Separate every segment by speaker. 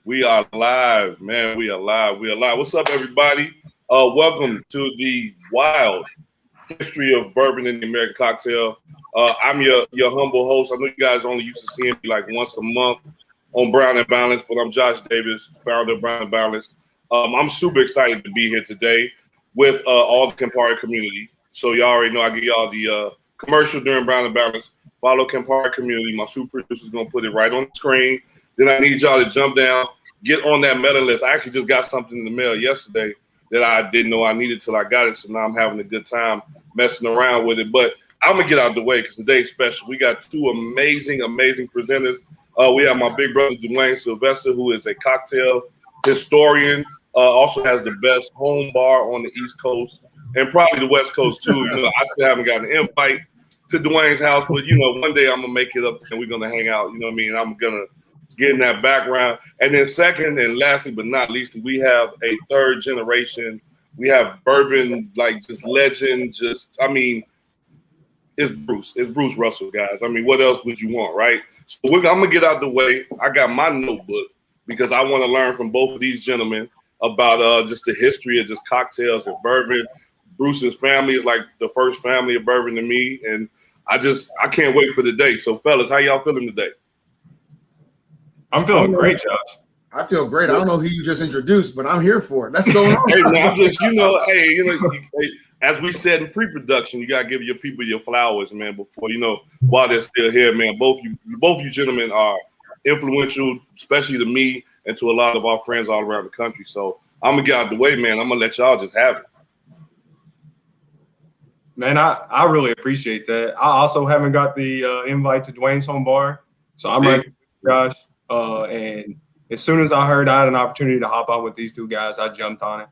Speaker 1: We are live, man. We are live. We are live. What's up, everybody? Welcome to the wild history of bourbon in the American cocktail. I'm your humble host. I know you guys only used to seeing me like once a month on Brown and Balanced, but I'm Josh Davis, founder of Brown and Balanced. I'm super excited to be here today with all the Campari community. So y'all already know I give y'all the commercial during Brown and Balanced. Follow Campari community. My super producer's gonna put it right on the screen. Then I need y'all to jump down, get on that meta list. I actually just got something in the mail yesterday that I didn't know I needed till I got it. So now I'm having a good time messing around with it. But I'm gonna get out of the way because today's special. We got two amazing presenters. We have my big brother Duane Sylvestre, who is a cocktail historian. Also has the best home bar on the East Coast and probably the West Coast too. You know, I still haven't gotten an invite to Duane's house, but you know, one day I'm gonna make it up and we're gonna hang out. You know what I mean? I'm gonna get in that background. And then second and lastly but not least, we have a third generation. We have bourbon, like just legend, it's Bruce Russell, guys. I mean, what else would you want, right? So I'm gonna get out the way. I got my notebook because I want to learn from both of these gentlemen about just the history of just cocktails and bourbon. Bruce's family is like the first family of bourbon to me, and I can't wait for the day. So fellas, how y'all feeling today?
Speaker 2: I'm feeling great, Josh.
Speaker 3: I feel great. I don't know who you just introduced, but I'm here for it. Let's go on.
Speaker 1: Hey, man, I'm just, as we said in pre-production, you gotta give your people your flowers, man, before while they're still here, man. Both you gentlemen are influential, especially to me and to a lot of our friends all around the country. So I'm gonna get out the way, man. I'm gonna let y'all just have it.
Speaker 2: Man, I really appreciate that. I also haven't got the invite to Duane's home bar, so I'm ready, Josh. And as soon as I heard I had an opportunity to hop on with these two guys, I jumped on it.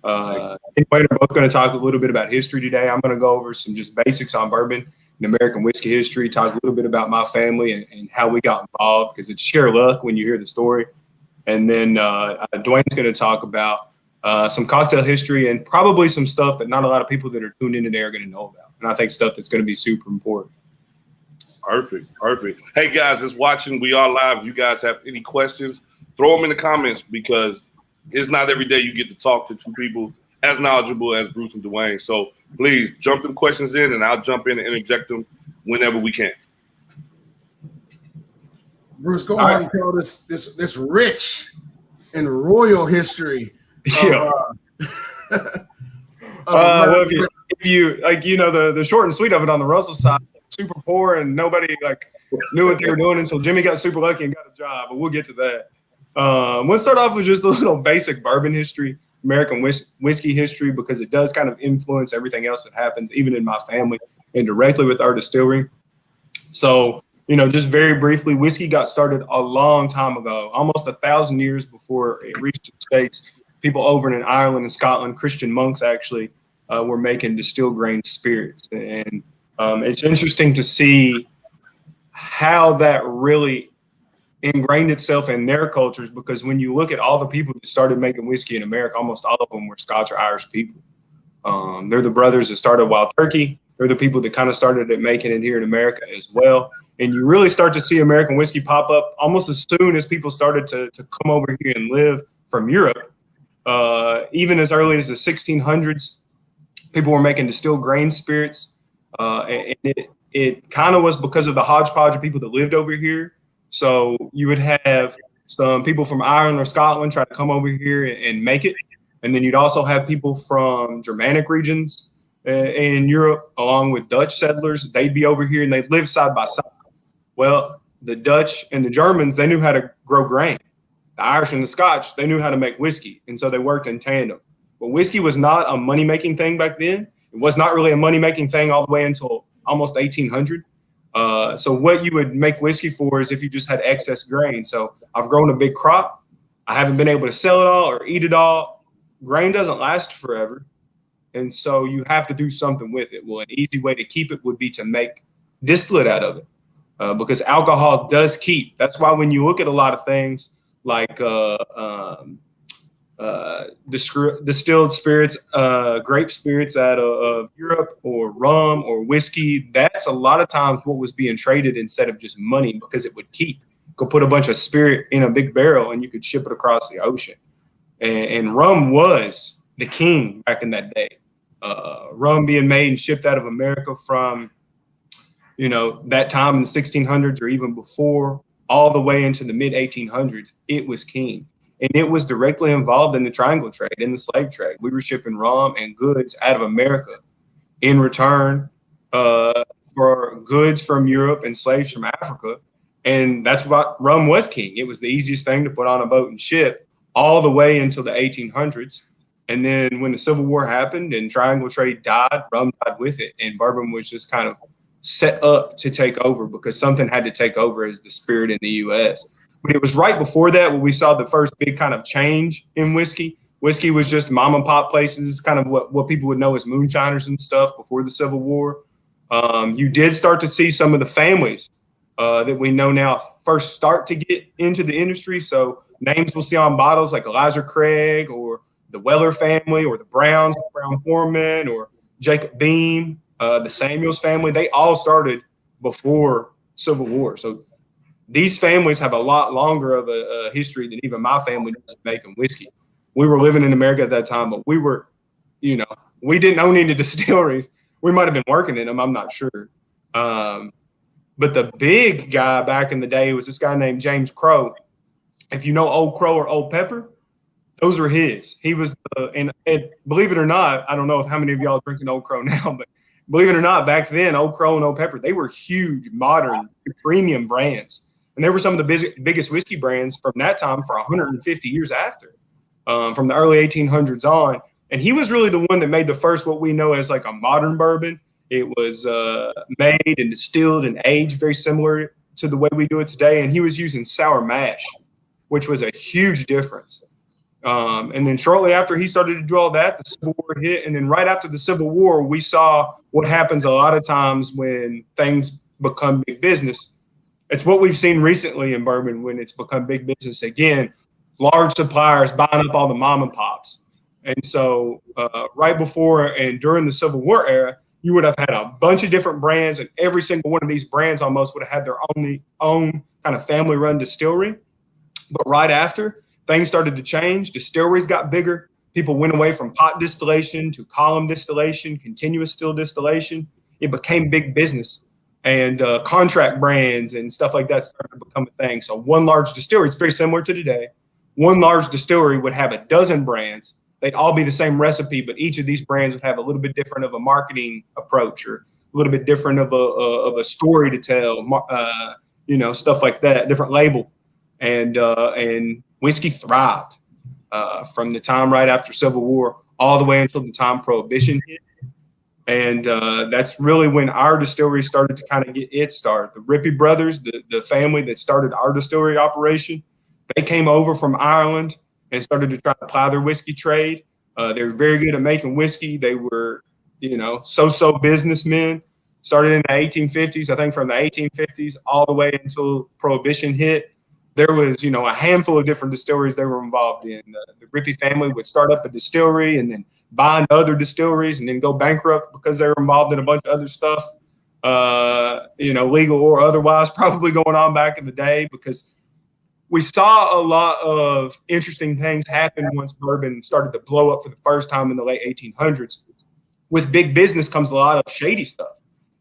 Speaker 2: Anyway, we're both going to talk a little bit about history today. I'm going to go over some just basics on bourbon and American whiskey history, talk a little bit about my family and how we got involved, because it's sheer luck when you hear the story. And then Duane's going to talk about some cocktail history and probably some stuff that not a lot of people that are tuned in today are going to know about. And I think stuff that's going to be super important.
Speaker 1: Perfect. Hey, guys, that's watching. We are live. If you guys have any questions, throw them in the comments, because it's not every day you get to talk to two people as knowledgeable as Bruce and Duane. So please jump them questions in, and I'll jump in and interject them whenever we can.
Speaker 3: Bruce, go ahead and tell this rich and royal history.
Speaker 2: Well, if you like, the short and sweet of it on the Russell side, super poor and nobody knew what they were doing until Jimmy got super lucky and got a job. But we'll get to that. Let's start off with just a little basic bourbon history, American whiskey history, because it does kind of influence everything else that happens, even in my family and directly with our distillery. So, just very briefly, whiskey got started a long time ago, almost 1,000 years before it reached the States. People over in Ireland and Scotland, Christian monks actually, were making distilled grain spirits. And it's interesting to see how that really ingrained itself in their cultures, because when you look at all the people that started making whiskey in America, almost all of them were Scotch or Irish people. They're the brothers that started Wild Turkey. They're the people that kind of started it making it here in America as well. And you really start to see American whiskey pop up almost as soon as people started to come over here and live from Europe. Even as early as the 1600s, people were making distilled grain spirits. And it kind of was because of the hodgepodge of people that lived over here. So you would have some people from Ireland or Scotland try to come over here and make it. And then you'd also have people from Germanic regions in Europe, along with Dutch settlers. They'd be over here and they'd live side by side. Well, the Dutch and the Germans, they knew how to grow grain. The Irish and the Scotch, they knew how to make whiskey. And so they worked in tandem. But whiskey was not a money-making thing back then. It was not really a money-making thing all the way until almost 1800. So what you would make whiskey for is if you just had excess grain. So I've grown a big crop. I haven't been able to sell it all or eat it all. Grain doesn't last forever. And so you have to do something with it. Well, an easy way to keep it would be to make distillate out of it, because alcohol does keep. That's why when you look at a lot of things like distilled spirits, grape spirits out of Europe, or rum or whiskey, that's a lot of times what was being traded instead of just money, because it would keep. could put a bunch of spirit in a big barrel and you could ship it across the ocean. And rum was the king back in that day. Rum being made and shipped out of America from, that time in the 1600s or even before, all the way into the mid 1800s, it was king. And it was directly involved in the triangle trade, in the slave trade. We were shipping rum and goods out of America in return for goods from Europe and slaves from Africa. And that's what rum was king. It was the easiest thing to put on a boat and ship all the way until the 1800s. And then when the Civil War happened and triangle trade died, rum died with it. And bourbon was just kind of set up to take over because something had to take over as the spirit in the U.S. But it was right before that when we saw the first big kind of change in whiskey. Whiskey was just mom and pop places, kind of what people would know as moonshiners and stuff before the Civil War. You did start to see some of the families that we know now first start to get into the industry. So names we'll see on bottles like Elijah Craig or the Weller family or the Browns, Brown Foreman or Jacob Beam, the Samuels family. They all started before Civil War. So these families have a lot longer of a history than even my family does making whiskey. We were living in America at that time, but we were, we didn't own any distilleries. We might have been working in them. I'm not sure. But the big guy back in the day was this guy named James Crow. If you know Old Crow or Old Pepper, those were his. He was and believe it or not, I don't know how many of y'all are drinking Old Crow now, but believe it or not, back then, Old Crow and Old Pepper, they were huge, modern, premium brands. And they were some of the biggest whiskey brands from that time for 150 years after, from the early 1800s on. And he was really the one that made the first, what we know as like a modern bourbon. It was made and distilled and aged very similar to the way we do it today. And he was using sour mash, which was a huge difference. And then shortly after he started to do all that, the Civil War hit. And then right after the Civil War, we saw what happens a lot of times when things become big business. It's what we've seen recently in bourbon when it's become big business again, large suppliers buying up all the mom and pops. And so right before and during the Civil War era, you would have had a bunch of different brands, and every single one of these brands almost would have had their own kind of family-run distillery. But right after, things started to change. Distilleries got bigger. People went away from pot distillation to column distillation, continuous still distillation. It became big business. And contract brands and stuff like that started to become a thing. So one large distillery, it's very similar to today. One large distillery would have a dozen brands. They'd all be the same recipe, but each of these brands would have a little bit different of a marketing approach or a little bit different of a story to tell, stuff like that, different label. And whiskey thrived from the time right after Civil War all the way until the time Prohibition hit. And that's really when our distillery started to kind of get its start. The Rippey brothers, the family that started our distillery operation, they came over from Ireland and started to try to ply their whiskey trade. They were very good at making whiskey. They were, so-so businessmen. Started in the 1850s. I think from the 1850s all the way until Prohibition hit, there was, a handful of different distilleries they were involved in. The Rippey family would start up a distillery and then buy into other distilleries and then go bankrupt because they were involved in a bunch of other stuff, legal or otherwise, probably going on back in the day, because we saw a lot of interesting things happen once bourbon started to blow up for the first time in the late 1800s. With big business comes a lot of shady stuff.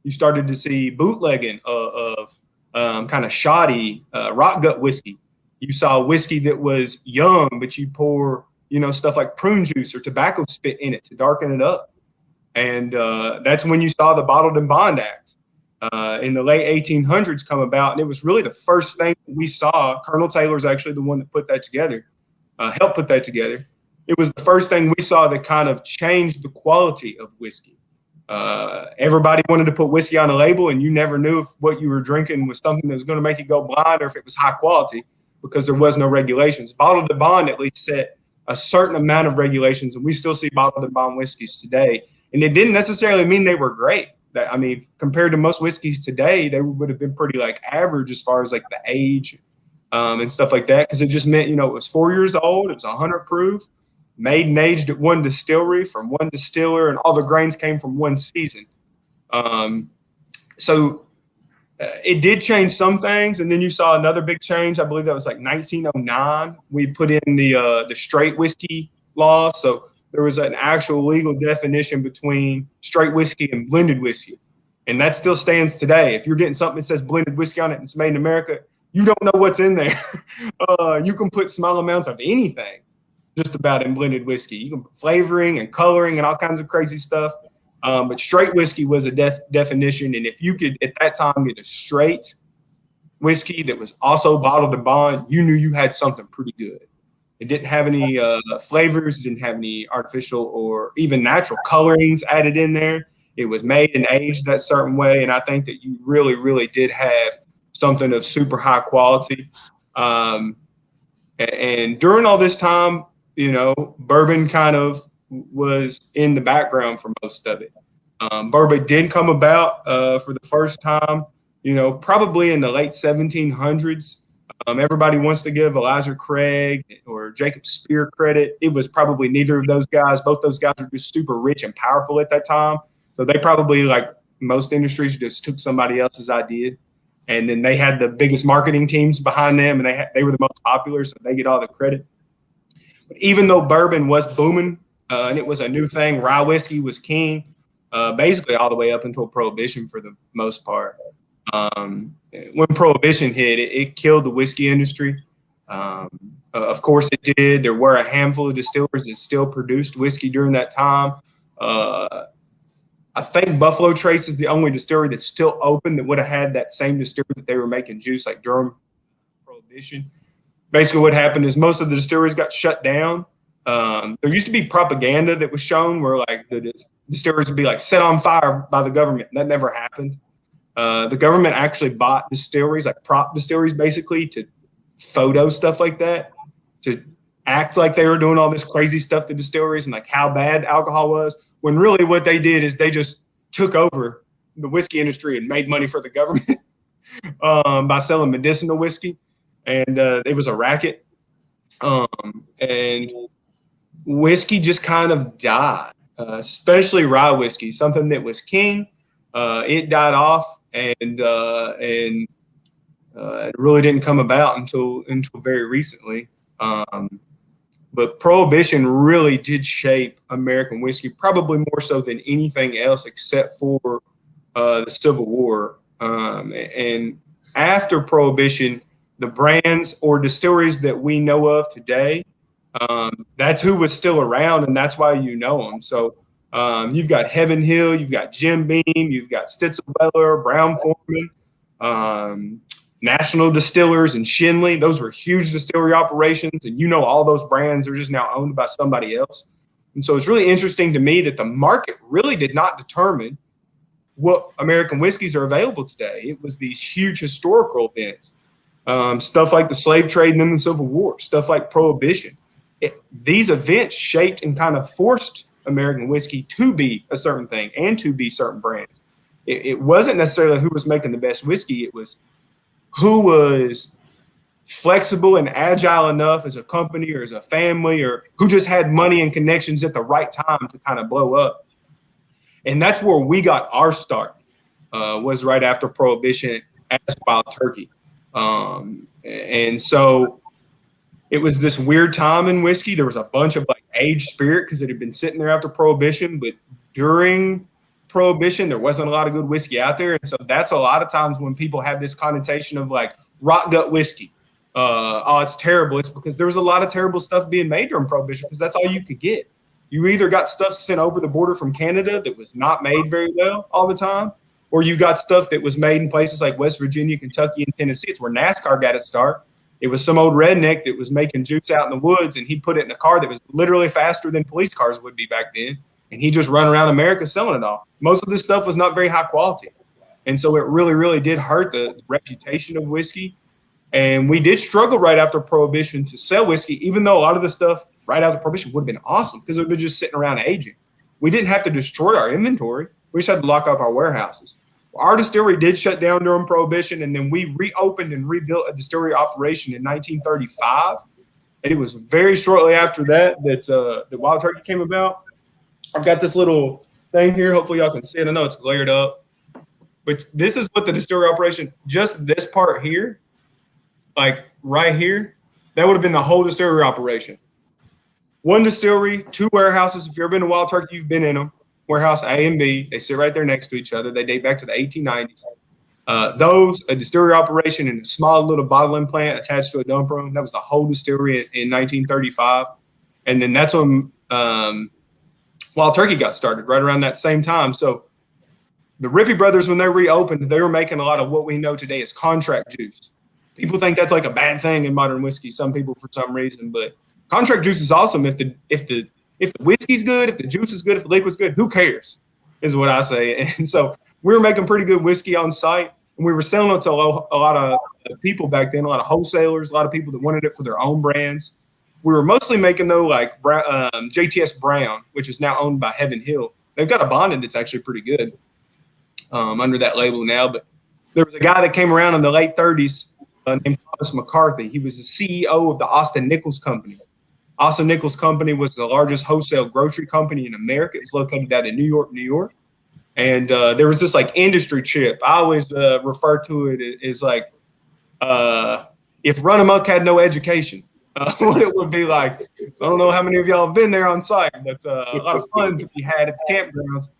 Speaker 2: You started to see bootlegging of kind of shoddy rock gut whiskey. You saw whiskey that was young, but you pour, stuff like prune juice or tobacco spit in it to darken it up. And that's when you saw the Bottled and Bond Act in the late 1800s come about. And it was really the first thing we saw. Colonel Taylor's actually the one that put that together, helped put that together. It was the first thing we saw that kind of changed the quality of whiskey. Everybody wanted to put whiskey on a label, and you never knew if what you were drinking was something that was going to make you go blind or if it was high quality because there was no regulations. Bottled and Bond at least set a certain amount of regulations, and we still see bottled and bond whiskeys today. And it didn't necessarily mean they were great. Compared to most whiskeys today, they would have been pretty like average as far as like the age and stuff like that, because it just meant, it was 4 years old, it was 100 proof, made and aged at one distillery from one distiller, and all the grains came from one season. So it did change some things, and then you saw another big change. I believe that was like 1909. We put in the straight whiskey law, so there was an actual legal definition between straight whiskey and blended whiskey, and that still stands today. If you're getting something that says blended whiskey on it and it's made in America, you don't know what's in there. You can put small amounts of anything just about in blended whiskey. You can put flavoring and coloring and all kinds of crazy stuff. But straight whiskey was a definition. And if you could at that time get a straight whiskey that was also bottled and bond, you knew you had something pretty good. It didn't have any flavors, it didn't have any artificial or even natural colorings added in there. It was made and aged that certain way. And I think that you really, really did have something of super high quality. And during all this time, you know, bourbon kind of was in the background for most of it. Bourbon did come about for the first time, you know, probably in the late 1700s. Everybody wants to give Elijah Craig or Jacob Spear credit. It was probably neither of those guys. Both those guys were just super rich and powerful at that time. So they probably, like most industries, just took somebody else's idea. And then they had the biggest marketing teams behind them, and they were the most popular, so they get all the credit. But even though bourbon was booming and it was a new thing, rye whiskey was king, basically all the way up until Prohibition for the most part. When Prohibition hit, it killed the whiskey industry. Of course it did. There were a handful of distillers that still produced whiskey during that time. I think Buffalo Trace is the only distillery that's still open that would have had that same distillery that they were making juice like during Prohibition. Basically what happened is most of the distilleries got shut down. There used to be propaganda that was shown where like the distilleries would be like set on fire by the government. That never happened. The government actually bought distilleries, like prop distilleries basically, to photo stuff like that, to act like they were doing all this crazy stuff to distilleries and like how bad alcohol was, when really what they did is they just took over the whiskey industry and made money for the government by selling medicinal whiskey. And it was a racket. And whiskey just kind of died, especially rye whiskey, something that was king. It died off, and it really didn't come about until very recently. But Prohibition really did shape American whiskey, probably more so than anything else, except for the Civil War. And after Prohibition, the brands or distilleries that we know of today, that's who was still around, and that's why you know them. So you've got Heaven Hill, you've got Jim Beam, you've got Stitzel-Weller, Brown-Forman, National Distillers, and Shinley. Those were huge distillery operations, and you know all those brands are just now owned by somebody else. And so it's really interesting to me that the market really did not determine what American whiskeys are available today. It was these huge historical events, stuff like the slave trade and then the Civil War, stuff like Prohibition. These events shaped and kind of forced American whiskey to be a certain thing and to be certain brands. It wasn't necessarily who was making the best whiskey. It was who was flexible and agile enough as a company or as a family, or who just had money and connections at the right time to kind of blow up. And that's where we got our start, was right after Prohibition as Wild Turkey. And so it was this weird time in whiskey. There was a bunch of like aged spirit because it had been sitting there after Prohibition, but during Prohibition, there wasn't a lot of good whiskey out there. And so that's a lot of times when people have this connotation of like rot gut whiskey. Oh, it's terrible. It's because there was a lot of terrible stuff being made during Prohibition because that's all you could get. You either got stuff sent over the border from Canada that was not made very well all the time, or you got stuff that was made in places like West Virginia, Kentucky, and Tennessee. It's where NASCAR got its start. It was some old redneck that was making juice out in the woods, and he put it in a car that was literally faster than police cars would be back then. And he just run around America selling it all. Most of this stuff was not very high quality. And so it really, really did hurt the reputation of whiskey. And we did struggle right after Prohibition to sell whiskey, even though a lot of the stuff right after Prohibition would have been awesome because it would have been just sitting around aging. We didn't have to destroy our inventory. We just had to lock up our warehouses. Our distillery did shut down during Prohibition, and then we reopened and rebuilt a distillery operation in 1935. And it was very shortly after that that Wild Turkey came about. I've got this little thing here. Hopefully y'all can see it. I know it's glared up. But this is what the distillery operation, just this part here, like right here, that would have been the whole distillery operation. One distillery, two warehouses. If you've ever been to Wild Turkey, you've been in them. Warehouse A and B. They sit right there next to each other. They date back to the 1890s. A distillery operation and a small little bottling plant attached to a dump room. That was the whole distillery in 1935. And then that's when Wild Turkey got started, right around that same time. So the Rippey brothers, when they reopened, they were making a lot of what we know today as contract juice. People think that's like a bad thing in modern whiskey, some people for some reason, but contract juice is awesome if the whiskey's good, if the juice is good, if the liquid's good, who cares, is what I say. And so we were making pretty good whiskey on site, and we were selling it to a lot of people back then, a lot of wholesalers, a lot of people that wanted it for their own brands. We were mostly making, though, like JTS Brown, which is now owned by Heaven Hill. They've got a bonded that's actually pretty good under that label now. But there was a guy that came around in the late 30s named Thomas McCarthy. He was the CEO of the Austin Nichols Company. Austin Nichols Company was the largest wholesale grocery company in America. It's located out in New York, New York. And there was this like industry chip. I always refer to it as like if Run Amok had no education, what it would be like. So I don't know how many of y'all have been there on site, but a lot of fun to be had at the campgrounds.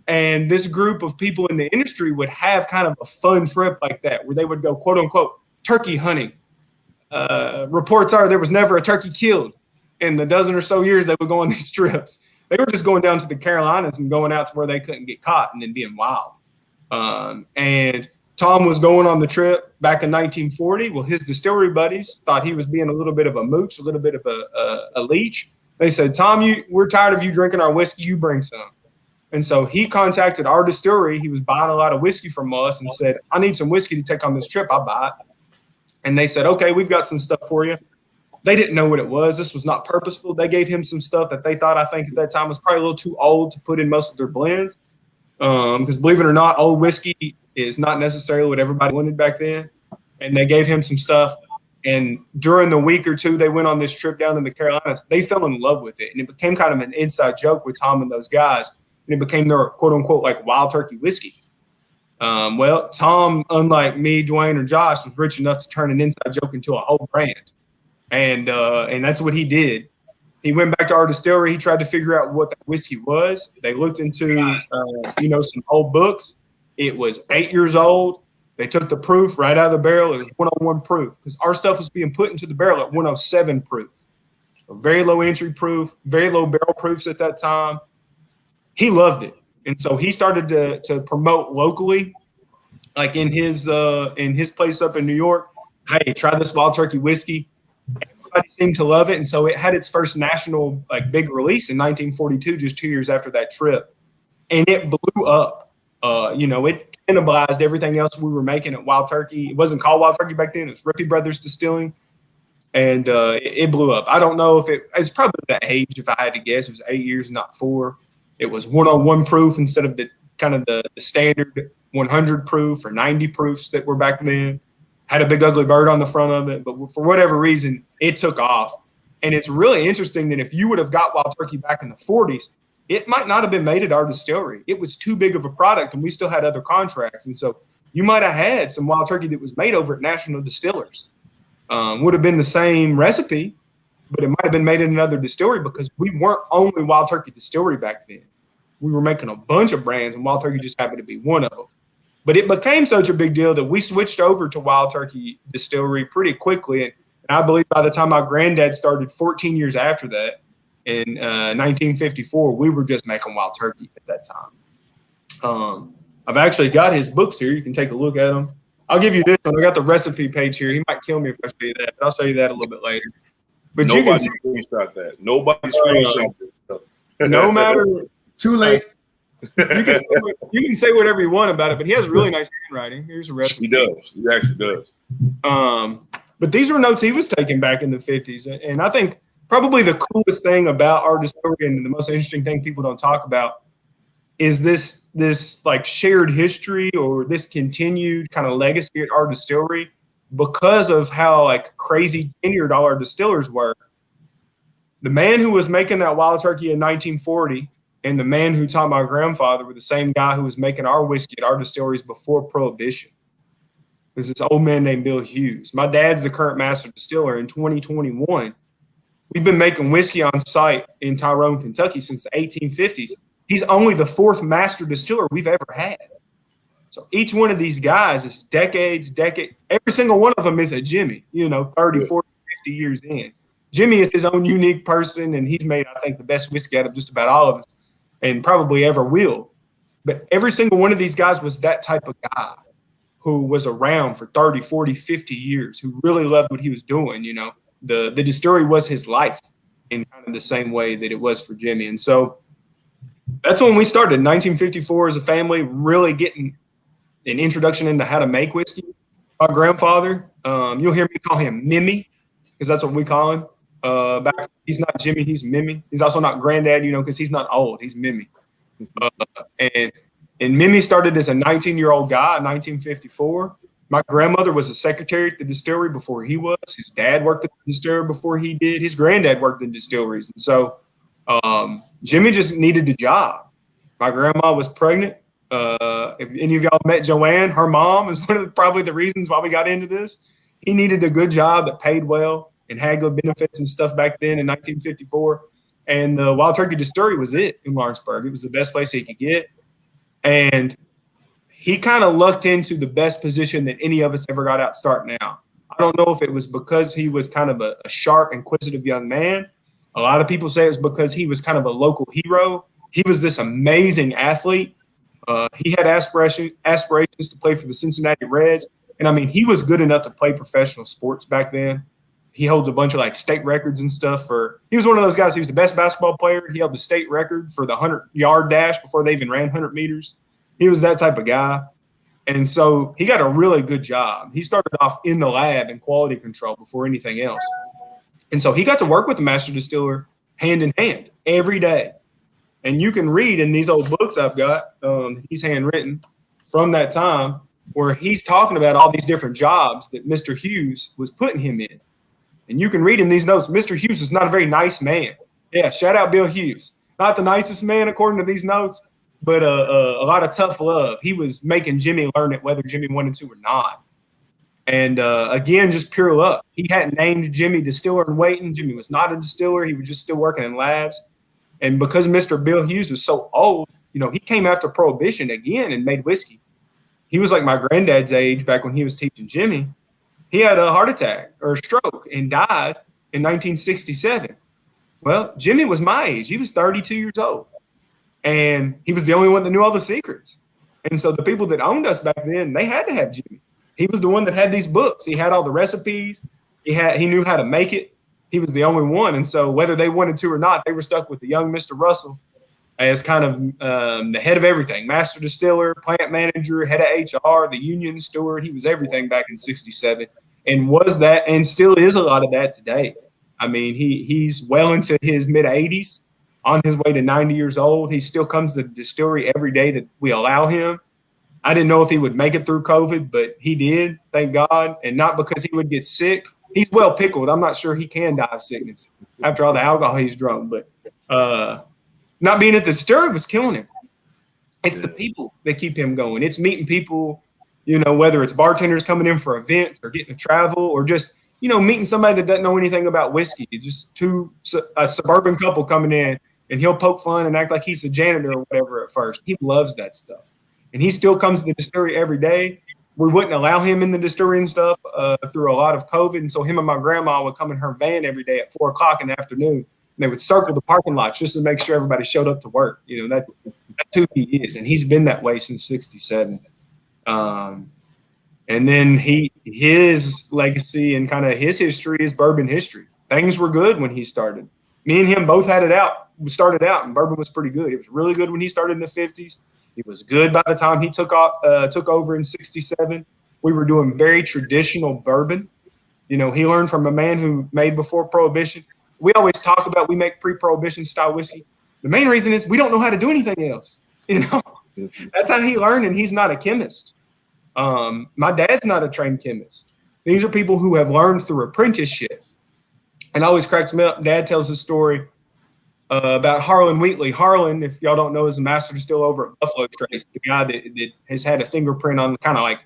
Speaker 2: And this group of people in the industry would have kind of a fun trip like that, where they would go, quote unquote, turkey hunting. Reports are there was never a turkey killed in the dozen or so years they would go on these trips. They were just going down to the Carolinas and going out to where they couldn't get caught and then being wild. And Tom was going on the trip back in 1940. Well, his distillery buddies thought he was being a little bit of a mooch, a little bit of a leech. They said, Tom, we're tired of you drinking our whiskey. You bring some. And so he contacted our distillery. He was buying a lot of whiskey from us and said, I need some whiskey to take on this trip. I'll buy it. And they said, okay, we've got some stuff for you. They didn't know what it was. This was not purposeful. They gave him some stuff that they thought, I think at that time, was probably a little too old to put in most of their blends. Because believe it or not, old whiskey is not necessarily what everybody wanted back then. And they gave him some stuff. And during the week or two they went on this trip down in the Carolinas, they fell in love with it. And it became kind of an inside joke with Tom and those guys. And it became their quote unquote like Wild Turkey whiskey. Well, Tom, unlike me, Duane, or Josh, was rich enough to turn an inside joke into a whole brand. And that's what he did. He went back to our distillery. He tried to figure out what that whiskey was. They looked into, some old books. It was 8 years old. They took the proof right out of the barrel. It was 101 proof because our stuff was being put into the barrel at 107 proof. A very low entry proof, very low barrel proofs at that time. He loved it. And so he started to promote locally, like in his place up in New York. Hey, try this Wild Turkey whiskey. Everybody seemed to love it, and so it had its first national like big release in 1942, just 2 years after that trip, and it blew up. It cannibalized everything else we were making at Wild Turkey. It wasn't called Wild Turkey back then; it was Rippey Brothers Distilling, and it blew up. I don't know if it's probably that age. If I had to guess, it was 8 years, not 4. It was 101 proof instead of the kind of the standard 100 proof or 90 proofs that were back then. Had a big ugly bird on the front of it, but for whatever reason, it took off. And it's really interesting that if you would have got Wild Turkey back in the 40s, it might not have been made at our distillery. It was too big of a product, and we still had other contracts. And so you might have had some Wild Turkey that was made over at National Distillers. Would have been the same recipe, but it might have been made in another distillery because we weren't only Wild Turkey Distillery back then. We were making a bunch of brands, and Wild Turkey just happened to be one of them. But it became such a big deal that we switched over to Wild Turkey Distillery pretty quickly. And I believe by the time my granddad started 14 years after that, in 1954, we were just making Wild Turkey at that time. I've actually got his books here. You can take a look at them. I'll give you this one. I got the recipe page here. He might kill me if I show you that, but I'll show you that a little bit later. But
Speaker 1: Nobody
Speaker 2: you can see
Speaker 1: screenshot that. Nobody screenshot that.
Speaker 2: No matter
Speaker 3: Too late.
Speaker 2: you can say whatever you want about it, but he has really nice handwriting. Here's a recipe.
Speaker 1: He does. He actually does.
Speaker 2: But these were notes he was taking back in the 50s. And I think probably the coolest thing about our distillery and the most interesting thing people don't talk about is this like shared history or this continued kind of legacy at our distillery because of how like crazy tenured all our distillers were. The man who was making that Wild Turkey in 1940 and the man who taught my grandfather were the same guy who was making our whiskey at our distilleries before Prohibition. There's this old man named Bill Hughes. My dad's the current master distiller. In 2021, we've been making whiskey on site in Tyrone, Kentucky since the 1850s. He's only the fourth master distiller we've ever had. So each one of these guys is decades. Every single one of them is a Jimmy, 30, 40, 50 years in. Jimmy is his own unique person, and he's made, I think, the best whiskey out of just about all of us and probably ever will. But every single one of these guys was that type of guy who was around for 30, 40, 50 years, who really loved what he was doing. The distillery was his life in kind of the same way that it was for Jimmy. And so that's when we started in 1954 as a family, really getting an introduction into how to make whiskey. My grandfather, you'll hear me call him Mimmy, because that's what we call him. He's not Jimmy, he's Mimmy. He's also not granddad, because he's not old. He's Mimmy. And Mimmy started as a 19-year-old guy in 1954. My grandmother was a secretary at the distillery before he was. His dad worked at the distillery before he did. His granddad worked in distilleries. And so Jimmy just needed a job. My grandma was pregnant. If any of y'all met Joanne, her mom is one of probably the reasons why we got into this. He needed a good job that paid well and had good benefits and stuff back then in 1954. And the Wild Turkey Distillery was it in Lawrenceburg. It was the best place he could get. And he kind of lucked into the best position that any of us ever got out starting out. I don't know if it was because he was kind of a sharp, inquisitive young man. A lot of people say it was because he was kind of a local hero. He was this amazing athlete. He had aspirations to play for the Cincinnati Reds. And I mean, he was good enough to play professional sports back then. He holds a bunch of state records and stuff he was one of those guys. He was the best basketball player. He held the state record for the 100-yard dash before they even ran 100 meters. He was that type of guy. And so he got a really good job. He started off in the lab in quality control before anything else. And so he got to work with the master distiller hand in hand every day. And you can read in these old books I've got, he's handwritten from that time, where he's talking about all these different jobs that Mr. Hughes was putting him in. And you can read in these notes, Mr. Hughes is not a very nice man. Yeah, shout out Bill Hughes. Not the nicest man according to these notes, but a lot of tough love. He was making Jimmy learn it whether Jimmy wanted to or not. And again, just pure luck. He hadn't named Jimmy distiller in waiting. Jimmy was not a distiller. He was just still working in labs. And because Mr. Bill Hughes was so old, he came after Prohibition again and made whiskey. He was like my granddad's age back when he was teaching Jimmy. He had a heart attack or a stroke and died in 1967. Well, Jimmy was my age. He was 32 years old. And he was the only one that knew all the secrets. And so the people that owned us back then, they had to have Jimmy. He was the one that had these books. He had all the recipes. He knew how to make it. He was the only one. And so whether they wanted to or not, they were stuck with the young Mr. Russell as kind of the head of everything, master distiller, plant manager, head of HR, the union steward. He was everything back in 67 and was that and still is a lot of that today. I mean, he's well into his mid-80s, on his way to 90 years old. He still comes to the distillery every day that we allow him. I didn't know if he would make it through COVID, but he did, thank God, and not because he would get sick. He's well pickled. I'm not sure he can die of sickness after all the alcohol he's drunk, but not being at the distillery was killing him. It's the people that keep him going. It's meeting people, whether it's bartenders coming in for events or getting to travel or just, meeting somebody that doesn't know anything about whiskey. Just a suburban couple coming in and he'll poke fun and act like he's the janitor or whatever at first. He loves that stuff. And he still comes to the distillery every day. We wouldn't allow him in the distillery and stuff through a lot of COVID. And so him and my grandma would come in her van every day at 4 o'clock in the afternoon. And they would circle the parking lots just to make sure everybody showed up to work. That's who he is. And he's been that way since 67. And then his legacy and kind of his history is bourbon history. Things were good when he started. Me and him both had it out. We started out, and bourbon was pretty good. It was really good when he started in the 50s. It was good by the time he took over in 67. We were doing very traditional bourbon. He learned from a man who made before Prohibition. We always talk about we make pre-Prohibition style whiskey. The main reason is we don't know how to do anything else. That's how he learned, and he's not a chemist. My dad's not a trained chemist. These are people who have learned through apprenticeship. And it always cracks me up. Dad tells the story. about Harlan Wheatley. Harlan, if y'all don't know, is a master distiller over at Buffalo Trace, the guy that has had a fingerprint on kind of like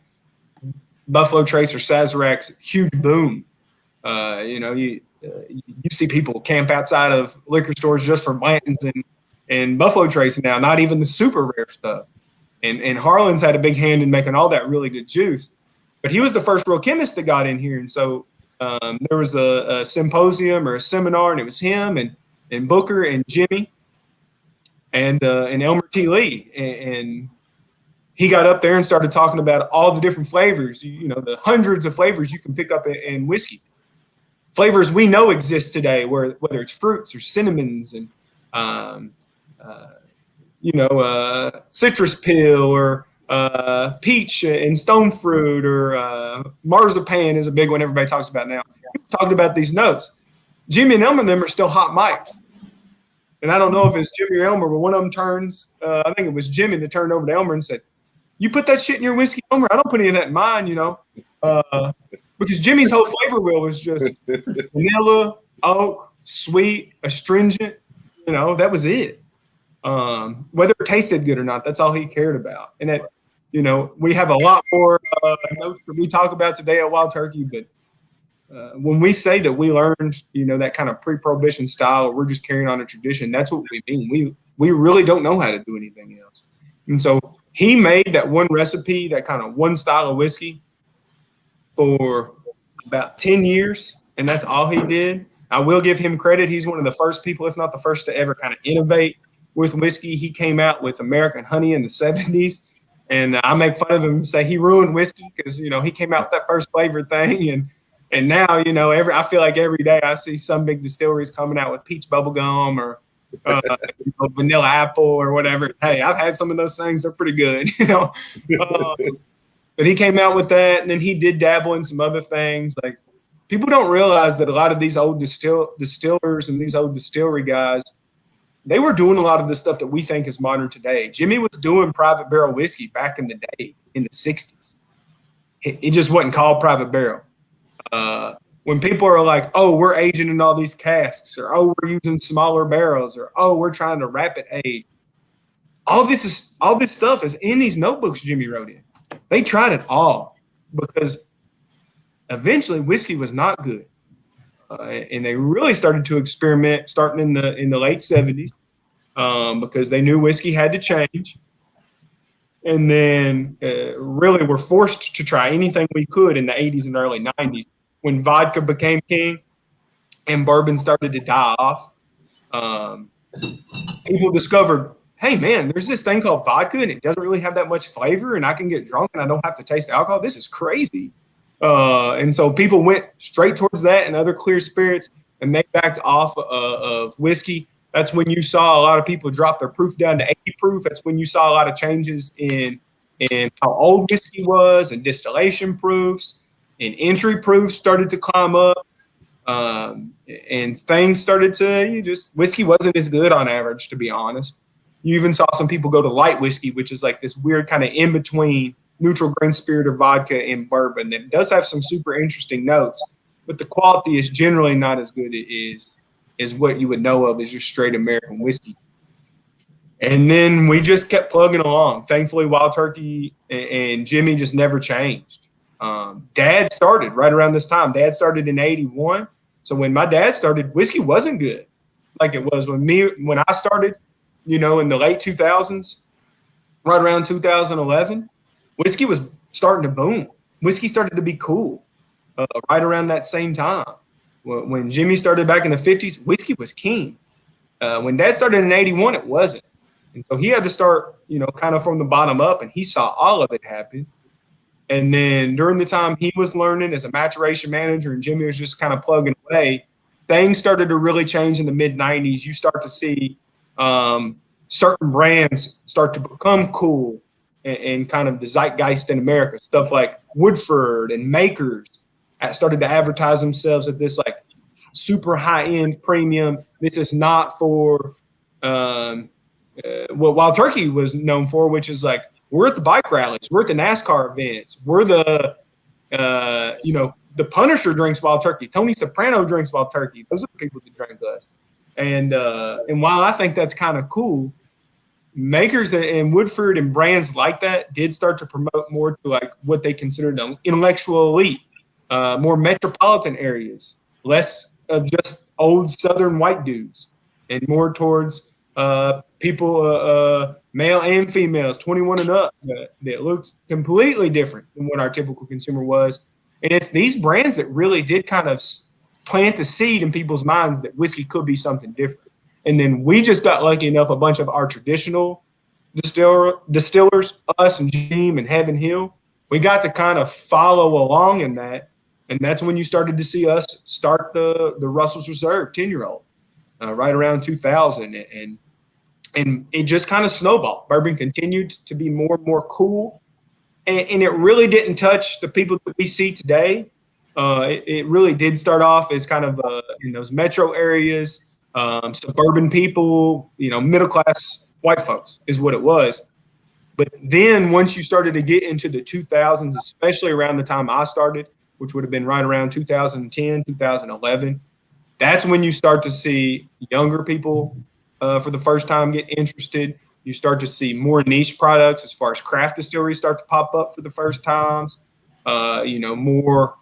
Speaker 2: Buffalo Trace or Sazerac's huge boom. You see people camp outside of liquor stores just for Blanton's and Buffalo Trace now, not even the super rare stuff. And Harlan's had a big hand in making all that really good juice. But he was the first real chemist that got in here. And so there was a symposium or a seminar, and it was him and Booker and Jimmy and Elmer T. Lee. And he got up there and started talking about all the different flavors, the hundreds of flavors you can pick up in whiskey. Flavors we know exist today, whether it's fruits or cinnamons and citrus peel or peach and stone fruit or marzipan is a big one everybody talks about now. People talking about these notes. Jimmy and Elmer and them are still hot mic'd. And I don't know if it's Jimmy or Elmer, but one of them turns, I think it was Jimmy that turned over to Elmer and said, "You put that shit in your whiskey, Elmer? I don't put any of that in mine, because Jimmy's whole flavor wheel was just vanilla, oak, sweet, astringent. That was it. Whether it tasted good or not, that's all he cared about. And that, we have a lot more notes that we talk about today at Wild Turkey, but when we say that we learned, that kind of pre-prohibition style, or we're just carrying on a tradition, that's what we mean. We really don't know how to do anything else. And so he made that one recipe, that kind of one style of whiskey for about 10 years, and that's all he did. I will give him credit. He's one of the first people, if not the first, to ever kind of innovate with whiskey. He came out with American honey in the 70s, and I make fun of him and say he ruined whiskey because, he came out with that first flavored thing. And now, I feel like every day I see some big distilleries coming out with peach bubblegum or vanilla apple or whatever. Hey, I've had some of those things. They're pretty good, But he came out with that, and then he did dabble in some other things. Like, people don't realize that a lot of these old distillers and these old distillery guys, they were doing a lot of the stuff that we think is modern today. Jimmy was doing private barrel whiskey back in the day, in the 60s. It just wasn't called private barrel. When people are like, "Oh, we're aging in all these casks," or "Oh, we're using smaller barrels," or "Oh, we're trying to rapid age," all this stuff is in these notebooks Jimmy wrote in. They tried it all because eventually whiskey was not good, and they really started to experiment starting in the late 70s because they knew whiskey had to change. And then really were forced to try anything we could in the 80s and early 90s when vodka became king and bourbon started to die off. People discovered, hey, man, there's this thing called vodka and it doesn't really have that much flavor and I can get drunk and I don't have to taste alcohol. This is crazy. And so people went straight towards that and other clear spirits, and they backed off of whiskey. That's when you saw a lot of people drop their proof down to 80 proof. That's when you saw a lot of changes in how old whiskey was, and distillation proofs, and entry proofs started to climb up. And things started to, whiskey wasn't as good on average, to be honest. You even saw some people go to light whiskey, which is like this weird kind of in between neutral grain spirit or vodka and bourbon. It does have some super interesting notes, but the quality is generally not as good as what you would know of as your straight American whiskey. And then we just kept plugging along. Thankfully, Wild Turkey and Jimmy just never changed. Dad started right around this time. Dad started in 81. So when my dad started, whiskey wasn't good like it was when I started, in the late 2000s, right around 2011. Whiskey was starting to boom. Whiskey started to be cool right around that same time. When Jimmy started back in the 50s, whiskey was king. When Dad started in 81, it wasn't. And so he had to start, kind of from the bottom up, and he saw all of it happen. And then during the time he was learning as a maturation manager and Jimmy was just kind of plugging away, things started to really change in the mid-90s. You start to see certain brands start to become cool and kind of the zeitgeist in America. Stuff like Woodford and Makers started to advertise themselves at this like super high-end premium. This is not for what Wild Turkey was known for, which is like, we're at the bike rallies, we're at the NASCAR events, we're the Punisher drinks Wild Turkey, Tony Soprano drinks Wild Turkey. Those are the people that drink us. And while I think that's kind of cool, makers in Woodford and brands like that did start to promote more to like what they considered an intellectual elite, more metropolitan areas, less of just old Southern white dudes, and more towards people, male and females, 21 and up, that looks completely different than what our typical consumer was. And it's these brands that really did kind of plant the seed in people's minds that whiskey could be something different. And then we just got lucky enough, a bunch of our traditional distillers, us and Jim and Heaven Hill, we got to kind of follow along in that. And that's when you started to see us start the Russell's Reserve 10-year-old, right around 2000. And it just kind of snowballed. Bourbon continued to be more and more cool. And it really didn't touch the people that we see today. It really did start off as kind of in those metro areas, suburban people, middle-class white folks is what it was. But then once you started to get into the 2000s, especially around the time I started, which would have been right around 2010, 2011, that's when you start to see younger people for the first time get interested. You start to see more niche products as far as craft distilleries start to pop up for the first times, more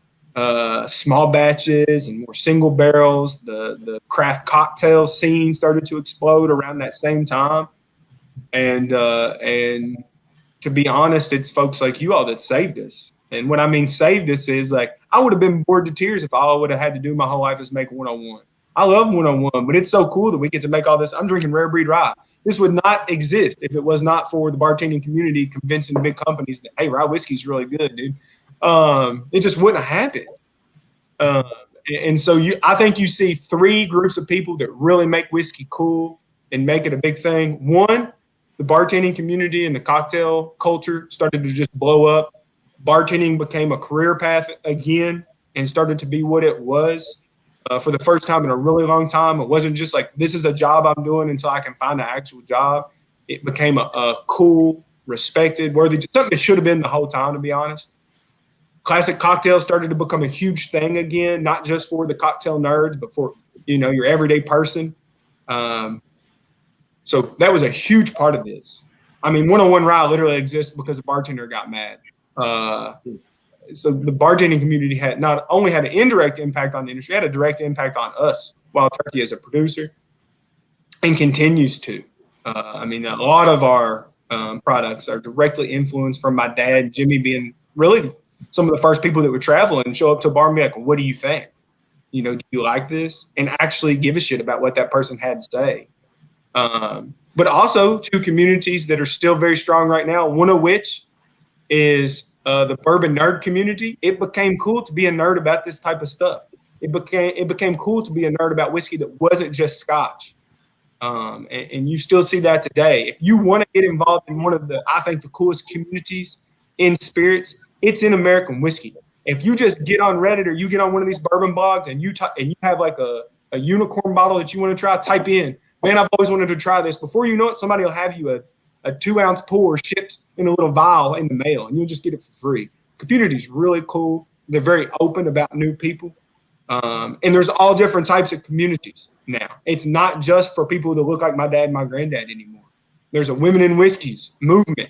Speaker 2: small batches and more single barrels. The craft cocktail scene started to explode around that same time. And to be honest, it's folks like you all that saved us. And what I mean saved us is like, I would have been bored to tears if all I would have had to do my whole life is make 101. I love 101, but it's so cool that we get to make all this. I'm drinking rare breed rye. This would not exist if it was not for the bartending community convincing the big companies that, hey, rye whiskey's really good, dude. It just wouldn't have happened. And so I think you see three groups of people that really make whiskey cool and make it a big thing. One, the bartending community and the cocktail culture started to just blow up. Bartending became a career path again and started to be what it was for the first time in a really long time. It wasn't just like, this is a job I'm doing until I can find an actual job. It became a cool, respected, worthy, something it should have been the whole time, to be honest. Classic cocktails started to become a huge thing again, not just for the cocktail nerds, but for, your everyday person. So that was a huge part of this. I mean, 101 Rye literally exists because a bartender got mad. So the bartending community had not only had an indirect impact on the industry, had a direct impact on us, Wild Turkey, as a producer, and continues to. A lot of our products are directly influenced from my dad, Jimmy, being really some of the first people that would travel and show up to a bar and be like, what do you think? Do you like this? And actually give a shit about what that person had to say. But also two communities that are still very strong right now, one of which is the bourbon nerd community. It became cool to be a nerd about this type of stuff. It became cool to be a nerd about whiskey that wasn't just Scotch. And you still see that today. If you want to get involved in one of I think the coolest communities in spirits, it's in American whiskey. If you just get on Reddit or you get on one of these bourbon blogs and you have like a unicorn bottle that you want to try, type in, man, I've always wanted to try this. Before you know it, somebody will have you a 2-ounce pour shipped in a little vial in the mail, and you'll just get it for free. The community's really cool. They're very open about new people. And there's all different types of communities now. It's not just for people that look like my dad and my granddad anymore. There's a Women in Whiskeys movement.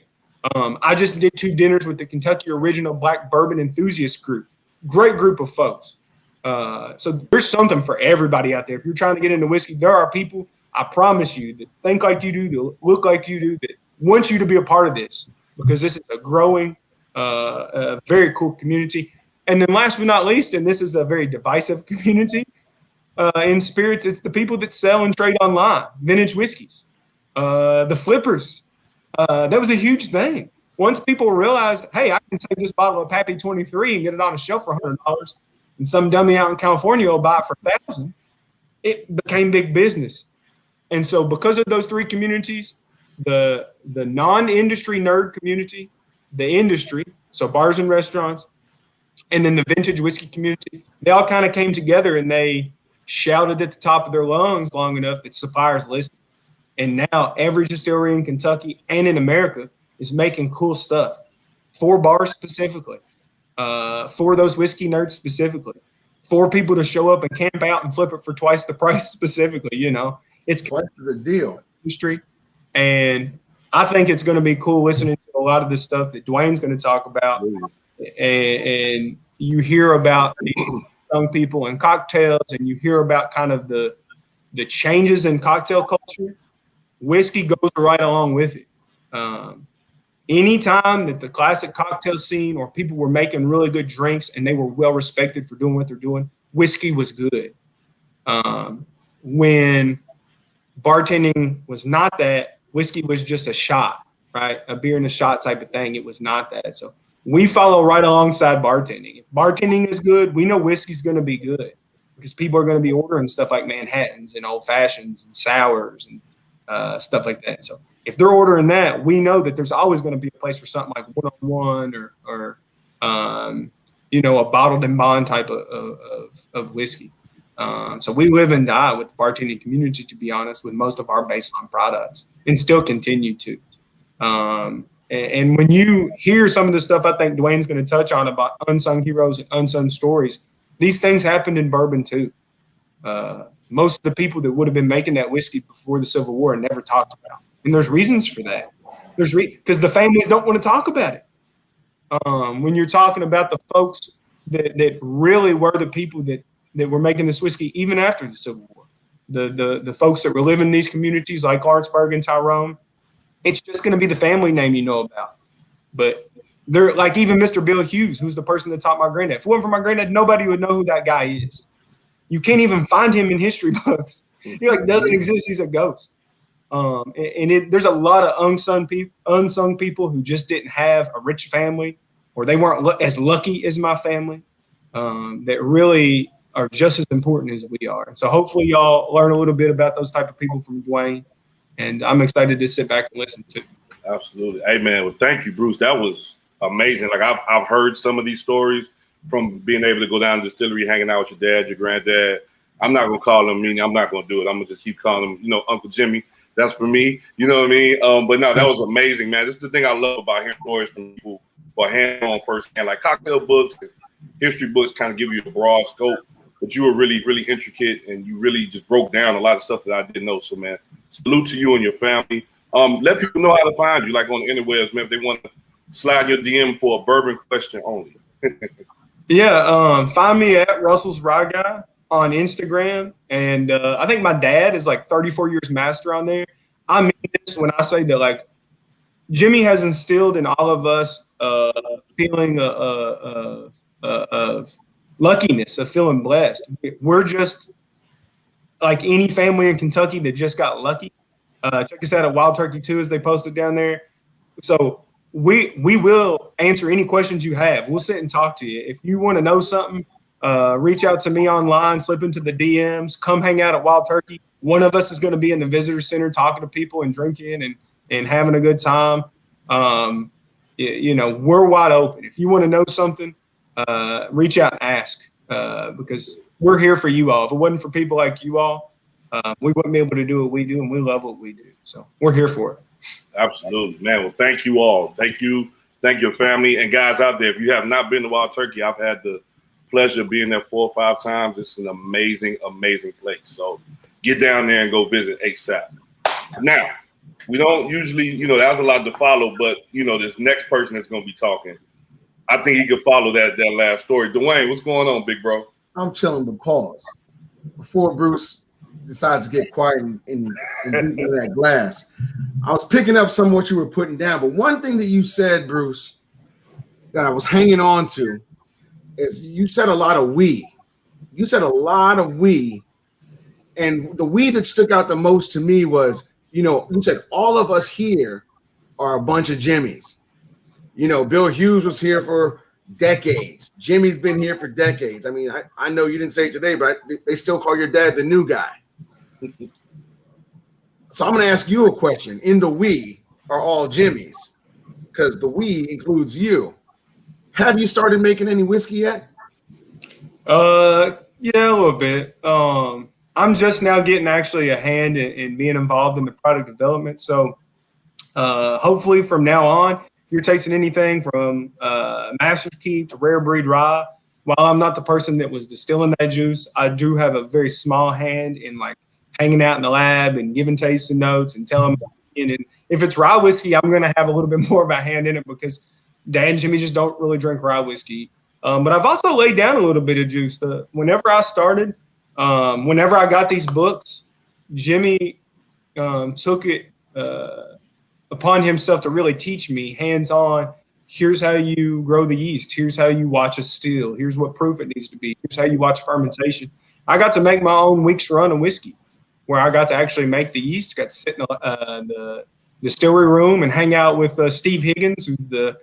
Speaker 2: I just did 2 dinners with the Kentucky Original Black Bourbon Enthusiast group. Great group of folks. So there's something for everybody out there. If you're trying to get into whiskey, there are people, I promise you, that think like you do, that look like you do, that want you to be a part of this, because this is a growing, very cool community. And then last but not least, and this is a very divisive community in spirits, it's the people that sell and trade online, vintage whiskeys, the flippers. That was a huge thing. Once people realized, hey, I can take this bottle of Pappy 23 and get it on a shelf for $100, and some dummy out in California will buy it for $1,000, it became big business. And so because of those 3 communities, the non-industry nerd community, the industry, so bars and restaurants, and then the vintage whiskey community, they all kind of came together and they shouted at the top of their lungs long enough that suppliers listened. And now every distillery in Kentucky and in America is making cool stuff for bars specifically, for those whiskey nerds specifically, for people to show up and camp out and flip it for twice the price specifically. You know, it's
Speaker 3: What's the deal?
Speaker 2: Industry, and I think it's going to be cool listening to a lot of this stuff that Duane's going to talk about, and you hear about the young people and cocktails, and you hear about kind of the changes in cocktail culture. Whiskey goes right along with it. Anytime that the classic cocktail scene or people were making really good drinks and they were well respected for doing what they're doing, whiskey was good. When bartending was not that, whiskey was just a shot, right? A beer and a shot type of thing. It was not that. So we follow right alongside bartending. If bartending is good, we know whiskey's going to be good because people are going to be ordering stuff like Manhattans and old fashions and sours and stuff like that. So if they're ordering that, we know that there's always going to be a place for something like one-on-one or a bottled and bond type of whiskey. So we live and die with the bartending community, to be honest, with most of our baseline products, and still continue to. And when you hear some of the stuff I think Duane's going to touch on about unsung heroes and unsung stories, these things happened in bourbon too. Most of the people that would have been making that whiskey before the Civil War are never talked about. And there's reasons for that. Because the families don't want to talk about it. When you're talking about the folks that really were the people that were making this whiskey even after the Civil War, the folks that were living in these communities like Lawrenceburg and Tyrone, it's just going to be the family name you know about. But they're like even Mr. Bill Hughes, who's the person that taught my granddad. If it wasn't for my granddad, nobody would know who that guy is. You can't even find him in history books. He doesn't exist. He's a ghost. There's a lot of unsung people who just didn't have a rich family, or they weren't as lucky as my family, that really are just as important as we are. So hopefully y'all learn a little bit about those type of people from Duane, and I'm excited to sit back and listen to.
Speaker 1: Absolutely. Hey man, well thank you, Bruce. That was amazing. Like I've heard some of these stories from being able to go down to the distillery, hanging out with your dad, your granddad. I'm not gonna call him meaning. I'm not gonna do it. I'm gonna just keep calling him, Uncle Jimmy. That's for me. You know what I mean? But no, that was amazing, man. This is the thing I love about hearing stories from people who are hands-on firsthand. Like cocktail books, history books kind of give you a broad scope, but you were really, really intricate, and you really just broke down a lot of stuff that I didn't know. So, man, salute to you and your family. Let people know how to find you, like on the interwebs, man, if they want to slide your DM for a bourbon question only.
Speaker 2: Yeah, find me at Russell's Rye Guy on Instagram, and I think my dad is like 34 years master on there. I mean this when I say that, like, Jimmy has instilled in all of us a feeling of luckiness, of feeling blessed. We're just like any family in Kentucky that just got lucky. Check us out at Wild Turkey 2 as they posted down there. So we will answer any questions you have. We'll sit and talk to you. If you want to know something, reach out to me online, slip into the DMs, come hang out at Wild Turkey. One of us is going to be in the visitor center talking to people and drinking and having a good time. We're wide open. If you want to know something, reach out and ask, because we're here for you all. If it wasn't for people like you all, we wouldn't be able to do what we do, and we love what we do. So we're here for it.
Speaker 1: Absolutely, man. Well, thank you all. Thank you. Thank your family. And guys out there, if you have not been to Wild Turkey, I've had the pleasure of being there 4 or 5 times. It's an amazing, amazing place. So get down there and go visit ASAP. Now, we don't usually, that was a lot to follow, but, this next person that's going to be talking, I think he could follow that last story. Duane, what's going on, big bro?
Speaker 3: I'm chilling, but pause. Before Bruce decides to get quiet and drink that glass, I was picking up some of what you were putting down, but one thing that you said, Bruce, that I was hanging on to is you said a lot of we. You said a lot of we, and the we that stuck out the most to me was, you said all of us here are a bunch of Jimmys. Bill Hughes was here for decades. Jimmy's been here for decades. I mean, I know you didn't say it today, but they still call your dad the new guy. So I'm going to ask you a question. In the we are all Jimmys, because the we includes you. Have you started making any whiskey yet?
Speaker 2: Yeah, a little bit. I'm just now getting actually a hand in being involved in the product development. So hopefully from now on, if you're tasting anything from Master's Keep to Rare Breed Rye, while I'm not the person that was distilling that juice, I do have a very small hand in like hanging out in the lab and giving tasting notes and telling them. And if it's rye whiskey, I'm going to have a little bit more of a hand in it because Dad and Jimmy just don't really drink rye whiskey. But I've also laid down a little bit of juice. Whenever I started, whenever I got these books, Jimmy took it upon himself to really teach me hands-on. Here's how you grow the yeast. Here's how you watch a still. Here's what proof it needs to be. Here's how you watch fermentation. I got to make my own week's run of whiskey, where I got to actually make the yeast. Got to sit in the distillery room and hang out with Steve Higgins, who's the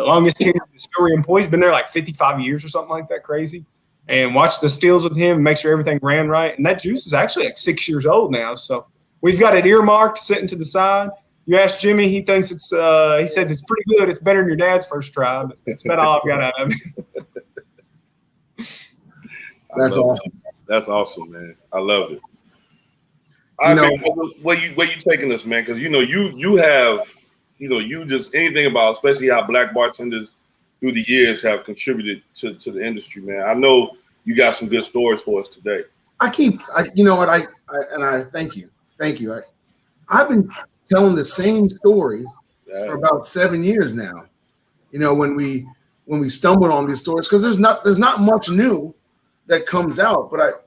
Speaker 2: longest tenured distillery employee. He's been there like 55 years or something like that, crazy. And watch the stills with him, make sure everything ran right. And that juice is actually like 6 years old now. So we've got it earmarked, sitting to the side. You ask Jimmy, he thinks it's he said it's pretty good. It's better than your dad's first try, but it's about all I've got out of it.
Speaker 3: That's awesome.
Speaker 1: That's awesome, man. I love it. All right, man, where you taking us, man? Because you have you just anything about, especially how Black bartenders through the years have contributed to the industry, man. I know you got some good stories for us today.
Speaker 3: You know what, I thank you. I've been telling the same stories for about 7 years now. You know, when we stumbled on these stories, because there's not much new that comes out, but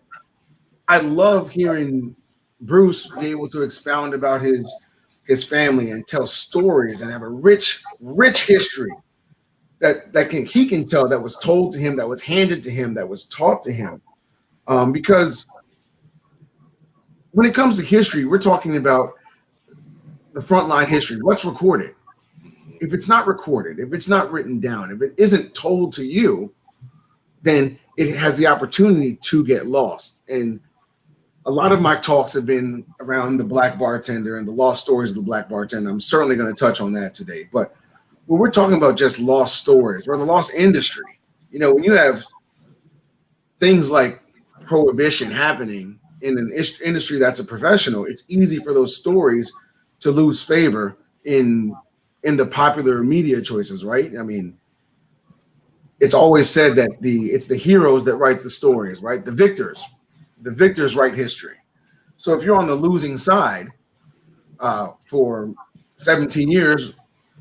Speaker 3: I love hearing Bruce be able to expound about his family and tell stories and have a rich history that he can tell, that was told to him, that was handed to him, that was taught to him. Because when it comes to history, we're talking about the frontline history, what's recorded. If it's not recorded, if it's not written down, if it isn't told to you, then it has the opportunity to get lost. And a lot of my talks have been around the Black bartender and the lost stories of the Black bartender. I'm certainly going to touch on that today. But when we're talking about just lost stories or the lost industry, you know, when you have things like prohibition happening in an industry that's a professional, it's easy for those stories to lose favor in the popular media choices, right? I mean, it's always said that it's the heroes that write the stories, right? The victors write history. So if you're on the losing side, for 17 years,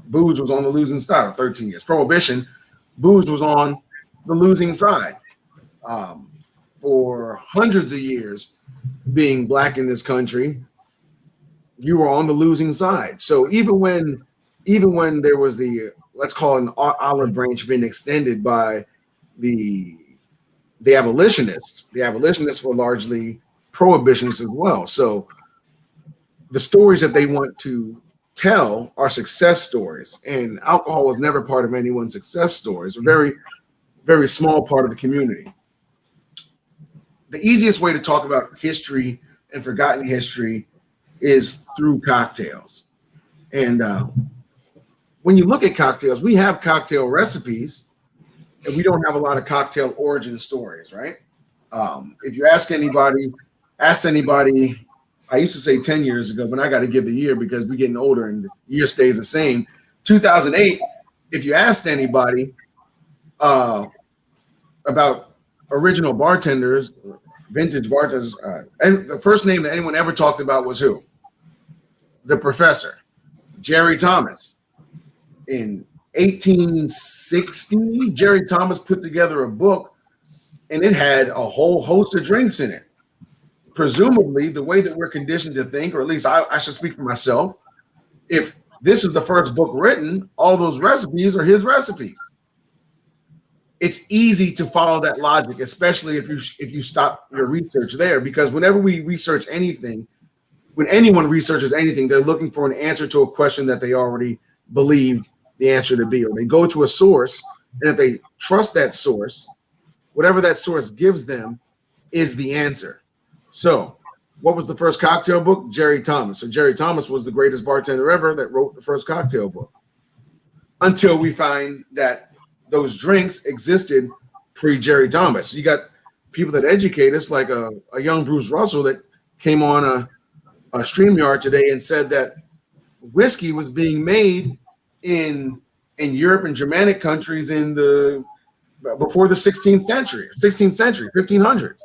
Speaker 3: booze was on the losing side, or 13 years. Prohibition, booze was on the losing side. For hundreds of years, being Black in this country, you were on the losing side. So even when there was the, let's call it an olive branch being extended by the abolitionists were largely prohibitionists as well. So the stories that they want to tell are success stories, and alcohol was never part of anyone's success stories. A very, very small part of the community. The easiest way to talk about history and forgotten history is through cocktails. And when you look at cocktails, we have cocktail recipes, and we don't have a lot of cocktail origin stories, right? If you asked anybody, I used to say 10 years ago, but I got to give the year because we're getting older and the year stays the same. 2008, if you asked anybody about original bartenders, vintage bartenders, and the first name that anyone ever talked about was who? The professor, Jerry Thomas. In 1860, Jerry Thomas put together a book, and it had a whole host of drinks in it. Presumably, the way that we're conditioned to think, or at least I should speak for myself, if this is the first book written, all those recipes are his recipes. It's easy to follow that logic, especially if you stop your research there, because whenever we research anything, when anyone researches anything, they're looking for an answer to a question that they already believe the answer to be, or they go to a source, and if they trust that source, whatever that source gives them is the answer. So what was the first cocktail book? Jerry Thomas. So Jerry Thomas was the greatest bartender ever that wrote the first cocktail book, until we find that those drinks existed pre-Jerry Thomas. You got people that educate us, like a young Bruce Russell that came on a StreamYard today and said that whiskey was being made in Europe and Germanic countries in the before the 16th century, 1500s.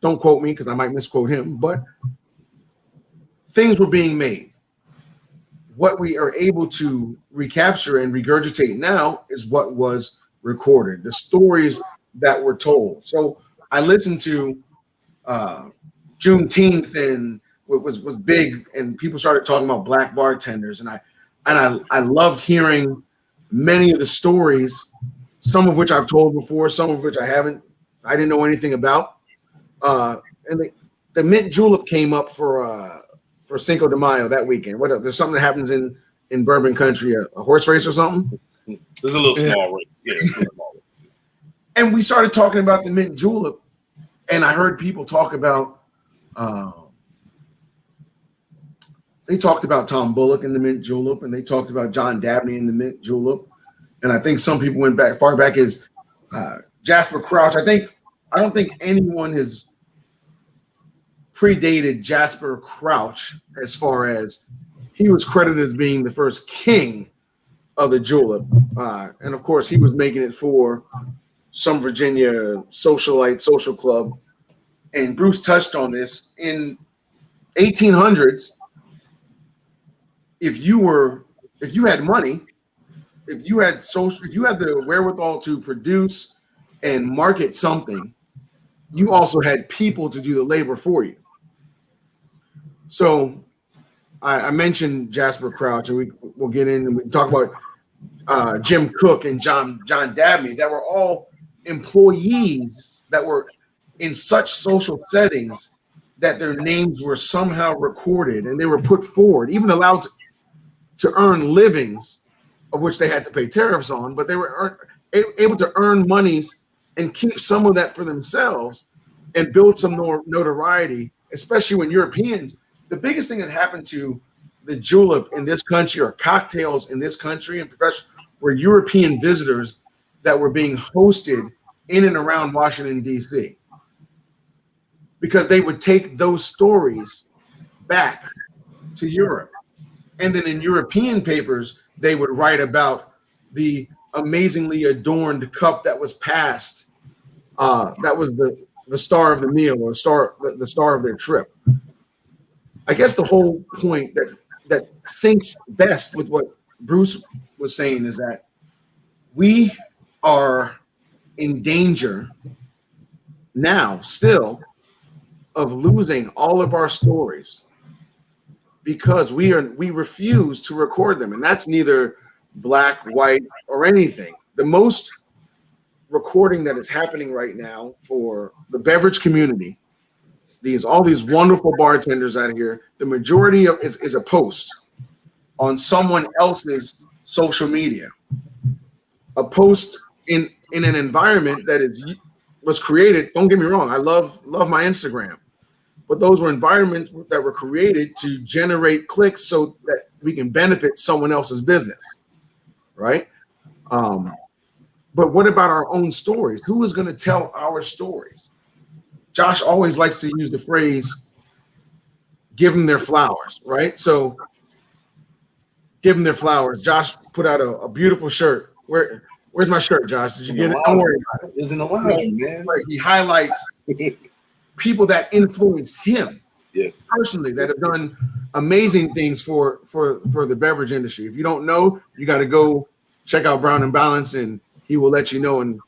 Speaker 3: Don't quote me because I might misquote him, but things were being made. What we are able to recapture and regurgitate now is what was recorded, the stories that were told. So I listened to Juneteenth, and it was big, and people started talking about black bartenders, and I loved hearing many of the stories, some of which I've told before, some of which I didn't know anything about. And the mint julep came up for Cinco de Mayo that weekend. There's something that happens in Bourbon country, a horse race or something.
Speaker 1: There's a little small race. Yeah,
Speaker 3: and we started talking about the mint julep, and I heard people talk about. They talked about Tom Bullock in the mint julep, and they talked about John Dabney in the mint julep, and I think some people went far back as Jasper Crouch. I don't think anyone has predated Jasper Crouch as far as he was credited as being the first king of the julep, and of course he was making it for some Virginia social club. And Bruce touched on this in 1800s. If you had money, if you had the wherewithal to produce and market something, you also had people to do the labor for you. So I mentioned Jasper Crouch, and we'll get in and we talk about Jim Cook and John Dabney, that were all employees that were in such social settings that their names were somehow recorded and they were put forward, even allowed to earn livings, of which they had to pay tariffs on, but they were able to earn monies and keep some of that for themselves and build some notoriety, especially when Europeans. The biggest thing that happened to the julep in this country, or cocktails in this country and profession, were European visitors that were being hosted in and around Washington, D.C. Because they would take those stories back to Europe. And then in European papers, they would write about the amazingly adorned cup that was passed. That was the star of the meal, or the star of their trip. I guess the whole point that syncs best with what Bruce was saying is that we are in danger now still of losing all of our stories because we refuse to record them, and that's neither black, white, or anything. The most recording that is happening right now for the beverage community, all these wonderful bartenders out here, the majority of is a post on someone else's social media, a post in an environment that was created. Don't get me wrong, I love my Instagram, but those were environments that were created to generate clicks so that we can benefit someone else's business, right? But what about our own stories? Who is going to tell our stories? Josh always likes to use the phrase, give them their flowers, right? So give them their flowers. Josh put out a beautiful shirt. Where's my shirt, Josh? Did you get it? Don't worry about it.
Speaker 1: It's in the lounge, man.
Speaker 3: Right. He highlights people that influenced him personally, that have done amazing things for the beverage industry. If you don't know, you got to go check out Brown and Balance, and he will let you know, and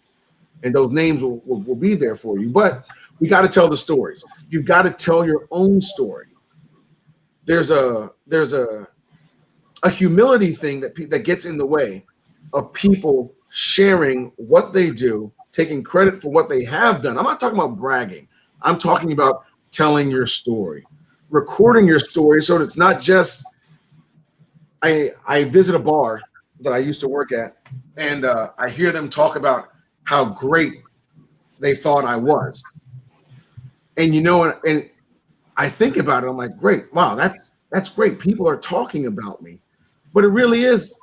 Speaker 3: those names will be there for you. But we got to tell the stories. You've got to tell your own story. There's a humility thing that gets in the way of people sharing what they do, taking credit for what they have done. I'm not talking about bragging. I'm talking about telling your story, recording your story, so that it's not just. I visit a bar that I used to work at, and I hear them talk about how great they thought I was. And and I think about it, I'm like, great, wow, that's great. People are talking about me. But it really is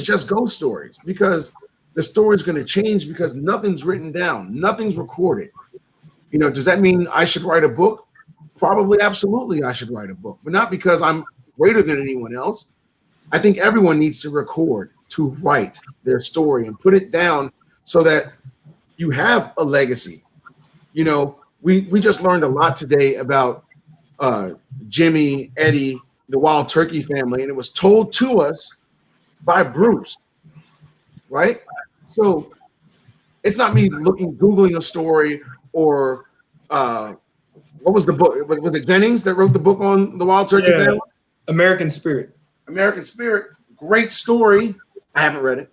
Speaker 3: just ghost stories, because the story's going to change because nothing's written down, nothing's recorded. Does that mean I should write a book? Probably, absolutely, I should write a book, but not because I'm greater than anyone else. I think everyone needs to record, to write their story and put it down so that you have a legacy. You know, we just learned a lot today about Jimmy, Eddie, the Wild Turkey family, and it was told to us by Bruce, right? So it's not me Googling a story or what was the book? Was it Jennings that wrote the book on the Wild Turkey family?
Speaker 2: American Spirit.
Speaker 3: American Spirit, great story. I haven't read it,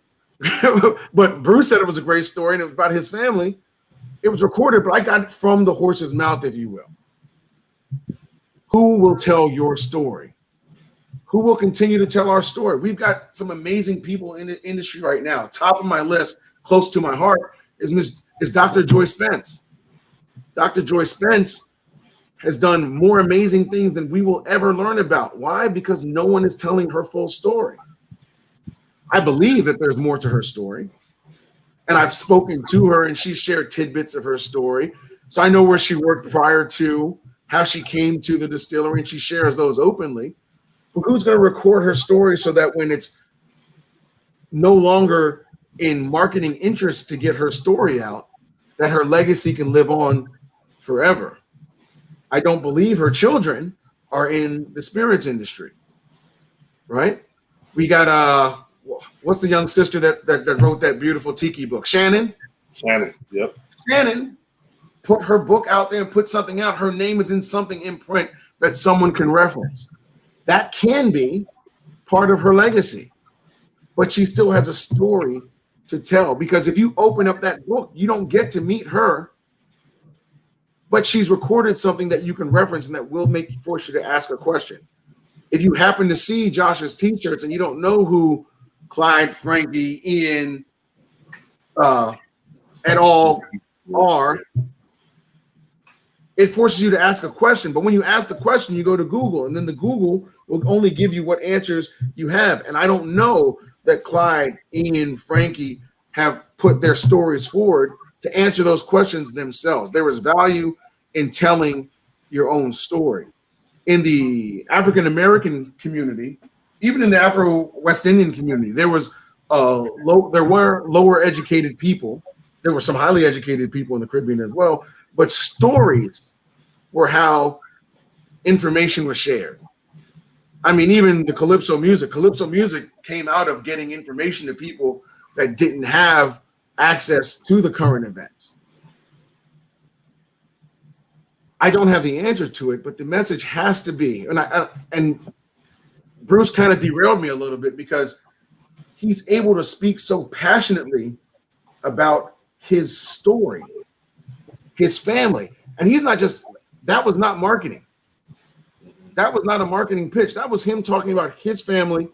Speaker 3: but Bruce said it was a great story and it was about his family. It was recorded, but I got it from the horse's mouth, if you will. Who will tell your story? Who will continue to tell our story? We've got some amazing people in the industry right now. Top of my list, close to my heart, is Dr. Joy Spence. Dr. Joy Spence has done more amazing things than we will ever learn about. Why? Because no one is telling her full story. I believe that there's more to her story. And I've spoken to her and she shared tidbits of her story. So I know where she worked prior to, how she came to the distillery, and she shares those openly. But who's going to record her story so that when it's no longer in marketing interest to get her story out, that her legacy can live on forever? I don't believe her children are in the spirits industry, right? We got what's the young sister that wrote that beautiful tiki book? Shannon.
Speaker 1: Yep.
Speaker 3: Shannon put her book out there and put something out. Her name is in something in print that someone can reference. That can be part of her legacy, but she still has a story to tell, because if you open up that book, you don't get to meet her, but she's recorded something that you can reference and that will force you to ask a question. If you happen to see Josh's t-shirts and you don't know who Clyde, Frankie, Ian, et al. Are, it forces you to ask a question. But when you ask the question, you go to Google, and then the Google will only give you what answers you have. And I don't know that Clyde, Ian, Frankie have put their stories forward to answer those questions themselves. There is value in telling your own story. In the African American community, even in the Afro-West Indian community, there were lower educated people. There were some highly educated people in the Caribbean as well, but stories were how information was shared. I mean, even the Calypso music came out of getting information to people that didn't have access to the current events. I don't have the answer to it, but the message has to be, and Bruce kind of derailed me a little bit because he's able to speak so passionately about his story, his family. And he's not just, that was not marketing. That was not a marketing pitch. That was him talking about his family.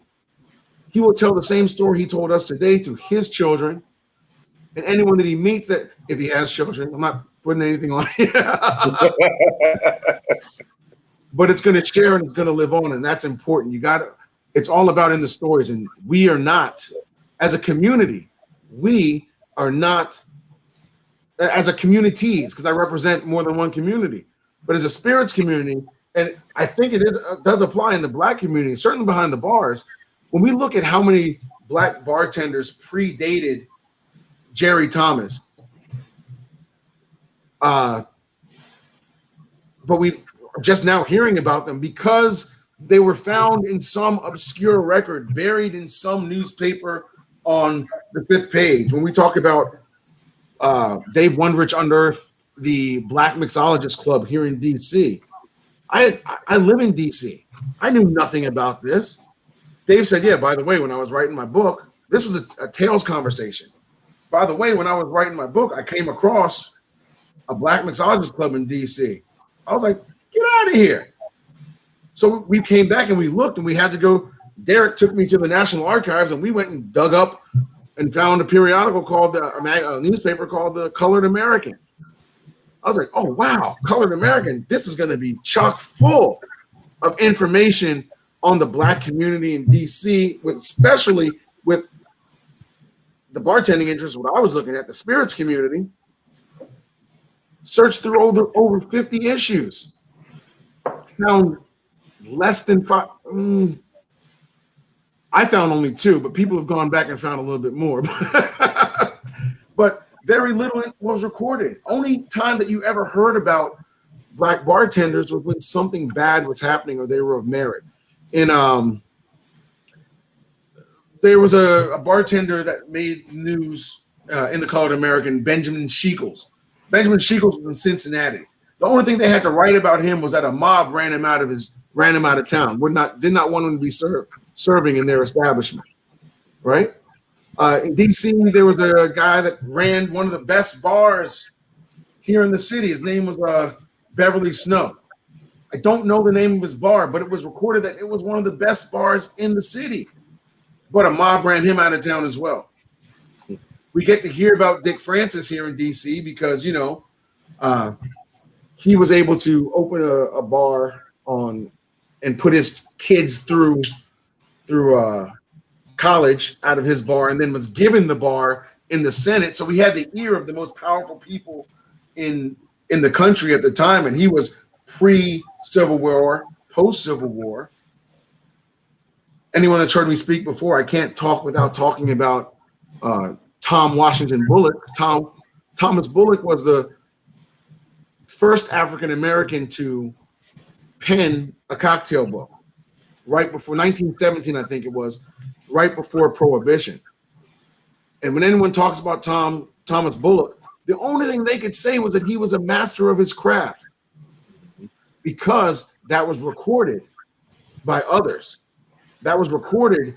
Speaker 3: He will tell the same story he told us today to his children and anyone that he meets, that if he has children. I'm not putting anything on here. But it's going to share and it's going to live on, and that's important. It's all about in the stories, and we are not, as a community, we are not, as a communities, because I represent more than one community, but as a spirits community, and I think it does apply in the Black community, certainly behind the bars. When we look at how many Black bartenders predated Jerry Thomas, but we are just now hearing about them because they were found in some obscure record, buried in some newspaper on the 5th page. When we talk about Dave Wondrich unearthed the Black Mixologist Club here in DC. I live in DC. I knew nothing about this. Dave said, yeah, by the way, when I was writing my book, this was a Tales conversation. By the way, when I was writing my book, I came across a Black Mixologist Club in DC. I was like, get out of here. So we came back and we looked, and we had to go. Derek took me to the National Archives, and we went and dug up and found a periodical called a newspaper called the Colored American. I was like, oh, wow, Colored American. This is going to be chock full of information on the Black community in DC, especially with the bartending interest, what I was looking at, the spirits community. Searched through over 50 issues. Found less than 5. I found only 2, but people have gone back and found a little bit more. But but very little was recorded. Only time that you ever heard about black bartenders was when something bad was happening or they were of merit. And there was a bartender that made news in the Colored American, Benjamin Sheekles. Benjamin Sheekles was in Cincinnati. The only thing they had to write about him was that a mob ran him out of town. Did not want him to be serving in their establishment, right? In DC, there was a guy that ran one of the best bars here in the city. His name was Beverly Snow. I don't know the name of his bar, but it was recorded that it was one of the best bars in the city. But a mob ran him out of town as well. We get to hear about Dick Francis here in DC because, he was able to open a bar and put his kids through college out of his bar, and then was given the bar in the Senate. So he had the ear of the most powerful people in the country at the time, and he was pre-Civil War, post-Civil War. Anyone that's heard me speak before, I can't talk without talking about Tom Washington Bullock. Thomas Bullock was the first African American to pen a cocktail book right before 1917, I think it was, right before Prohibition. And when anyone talks about Thomas Bullock, the only thing they could say was that he was a master of his craft, because that was recorded by others. That was recorded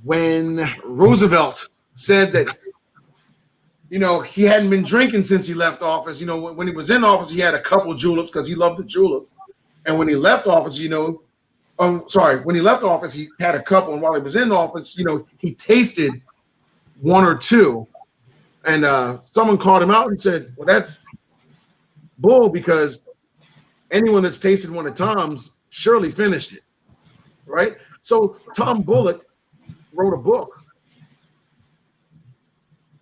Speaker 3: when Roosevelt said that, he hadn't been drinking since he left office. When he was in office, he had a couple juleps because he loved the julep. And when he left office, when he left office, he had a couple. And while he was in office, he tasted one or two. And someone called him out and said, well, that's bull, because anyone that's tasted one of Tom's surely finished it, right? So Tom Bullock wrote a book.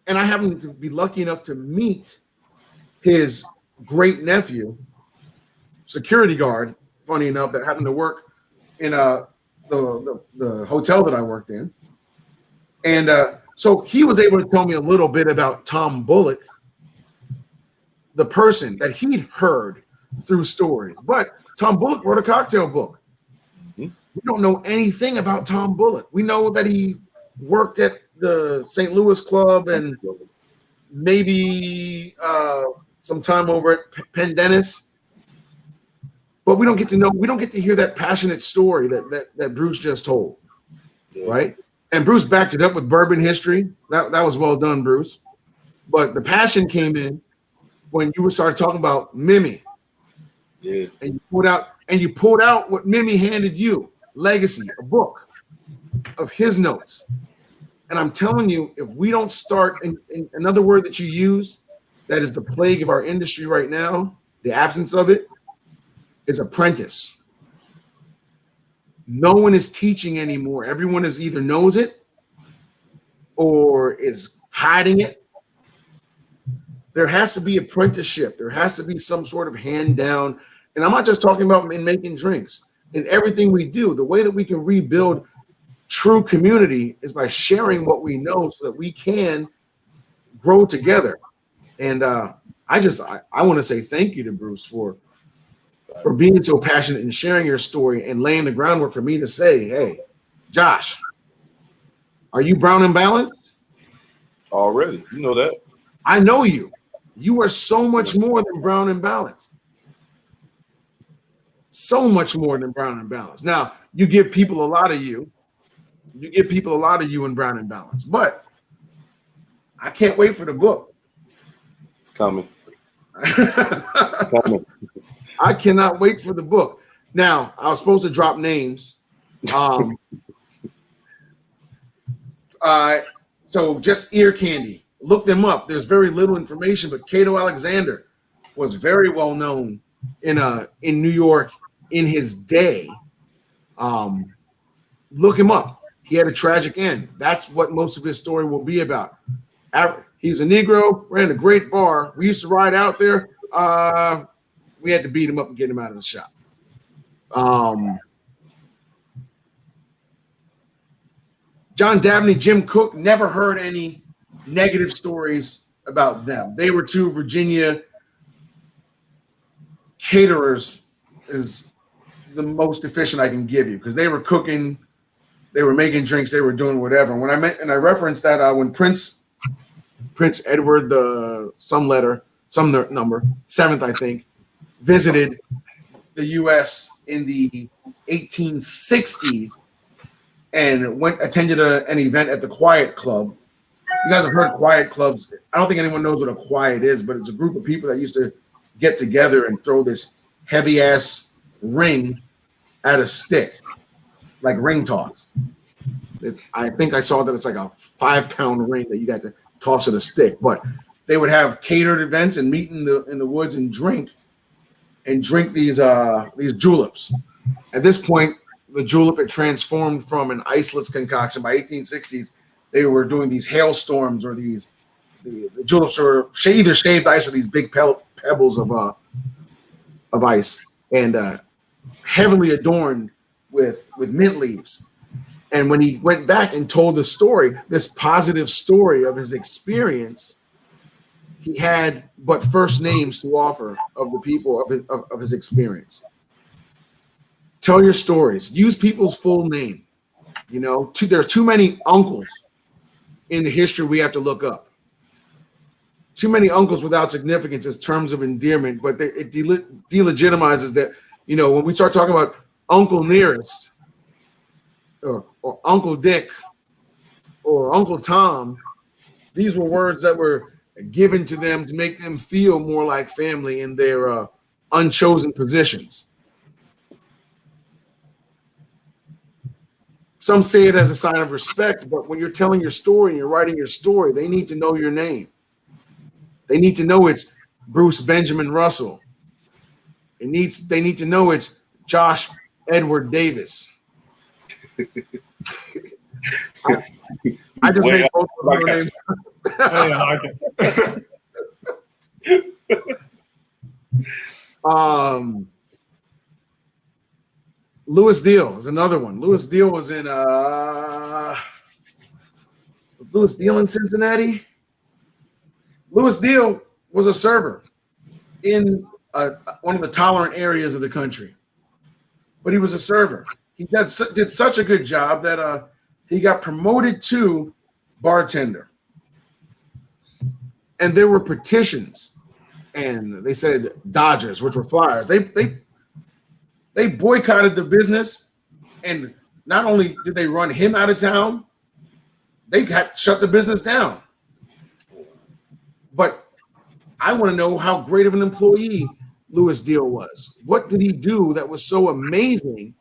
Speaker 3: And I happened to be lucky enough to meet his great nephew, security guard, funny enough, that happened to work in the hotel that I worked in. And so he was able to tell me a little bit about Tom Bullock, the person that he'd heard through stories. But Tom Bullock wrote a cocktail book. We don't know anything about Tom Bullock. We know that he worked at the St. Louis Club and maybe some time over at Penn Dennis. But we don't get to hear that passionate story that Bruce just told, right? And Bruce backed it up with bourbon history. That was well done, Bruce. But the passion came in when you started talking about Mimi.
Speaker 1: Yeah.
Speaker 3: And you pulled out what Mimi handed you, Legacy, a book of his notes. And I'm telling you, if we don't start, and another word that you use that is the plague of our industry right now, the absence of it, is apprentice. No one is teaching anymore. Everyone is either knows it or is hiding it. There has to be apprenticeship. There has to be some sort of hand down. And I'm not just talking about in making drinks. In everything we do, the way that we can rebuild true community is by sharing what we know so that we can grow together. And I want to say thank you to Bruce for being so passionate and sharing your story and laying the groundwork for me to say, hey, Josh, are you brown and balanced?
Speaker 1: Already. You know that.
Speaker 3: I know you. You are so much more than brown and balanced. So much more than brown and balanced. Now, you give people a lot of you. You give people a lot of you in brown and balanced. But I can't wait for the book.
Speaker 1: It's coming. It's coming.
Speaker 3: I cannot wait for the book. Now, I was supposed to drop names. So just ear candy. Look them up. There's very little information, but Cato Alexander was very well known in New York in his day. Look him up. He had a tragic end. That's what most of his story will be about. He's a Negro, ran a great bar. We used to ride out there. We had to beat him up and get him out of the shop. John Dabney, Jim Cook, never heard any negative stories about them. They were two Virginia caterers, is the most efficient I can give you, because they were cooking, they were making drinks, they were doing whatever. When I referenced that when Prince Edward some number 7th, I think, visited the U.S. in the 1860s and attended an event at the Quiet Club. You guys have heard Quiet Clubs. I don't think anyone knows what a Quiet is, but it's a group of people that used to get together and throw this heavy ass ring at a stick, like ring toss. I think I saw that it's like a 5-pound ring that you got to toss at a stick. But they would have catered events and meet in the woods and drink these juleps. At this point, the julep had transformed from an iceless concoction. By 1860s, they were doing these hailstorms, or the juleps were either shaved ice or these big pebbles of ice, and heavily adorned with mint leaves. And when he went back and told the story, this positive story of his experience, he had but first names to offer of the people of his experience. Tell your stories. Use people's full name. You know, there are too many uncles in the history we have to look up. Too many uncles without significance as terms of endearment, but it delegitimizes that. You know, when we start talking about Uncle Nearest or Uncle Dick or Uncle Tom, these were words that were given to them to make them feel more like family in their unchosen positions. Some say it as a sign of respect, but when you're telling your story and you're writing your story, they need to know your name. They need to know it's Bruce Benjamin Russell. They need to know it's Josh Edward Davis. I just made both of their names. Louis Deal is another one. Louis Deal was in was Louis Deal in Cincinnati? Louis Deal was a server in one of the tolerant areas of the country, but he was a server. He did such a good job that he got promoted to bartender. And there were petitions, and they said Dodgers, which were Flyers. They boycotted the business, and not only did they run him out of town, they shut the business down. But I want to know how great of an employee Louis Deal was. What did he do that was so amazing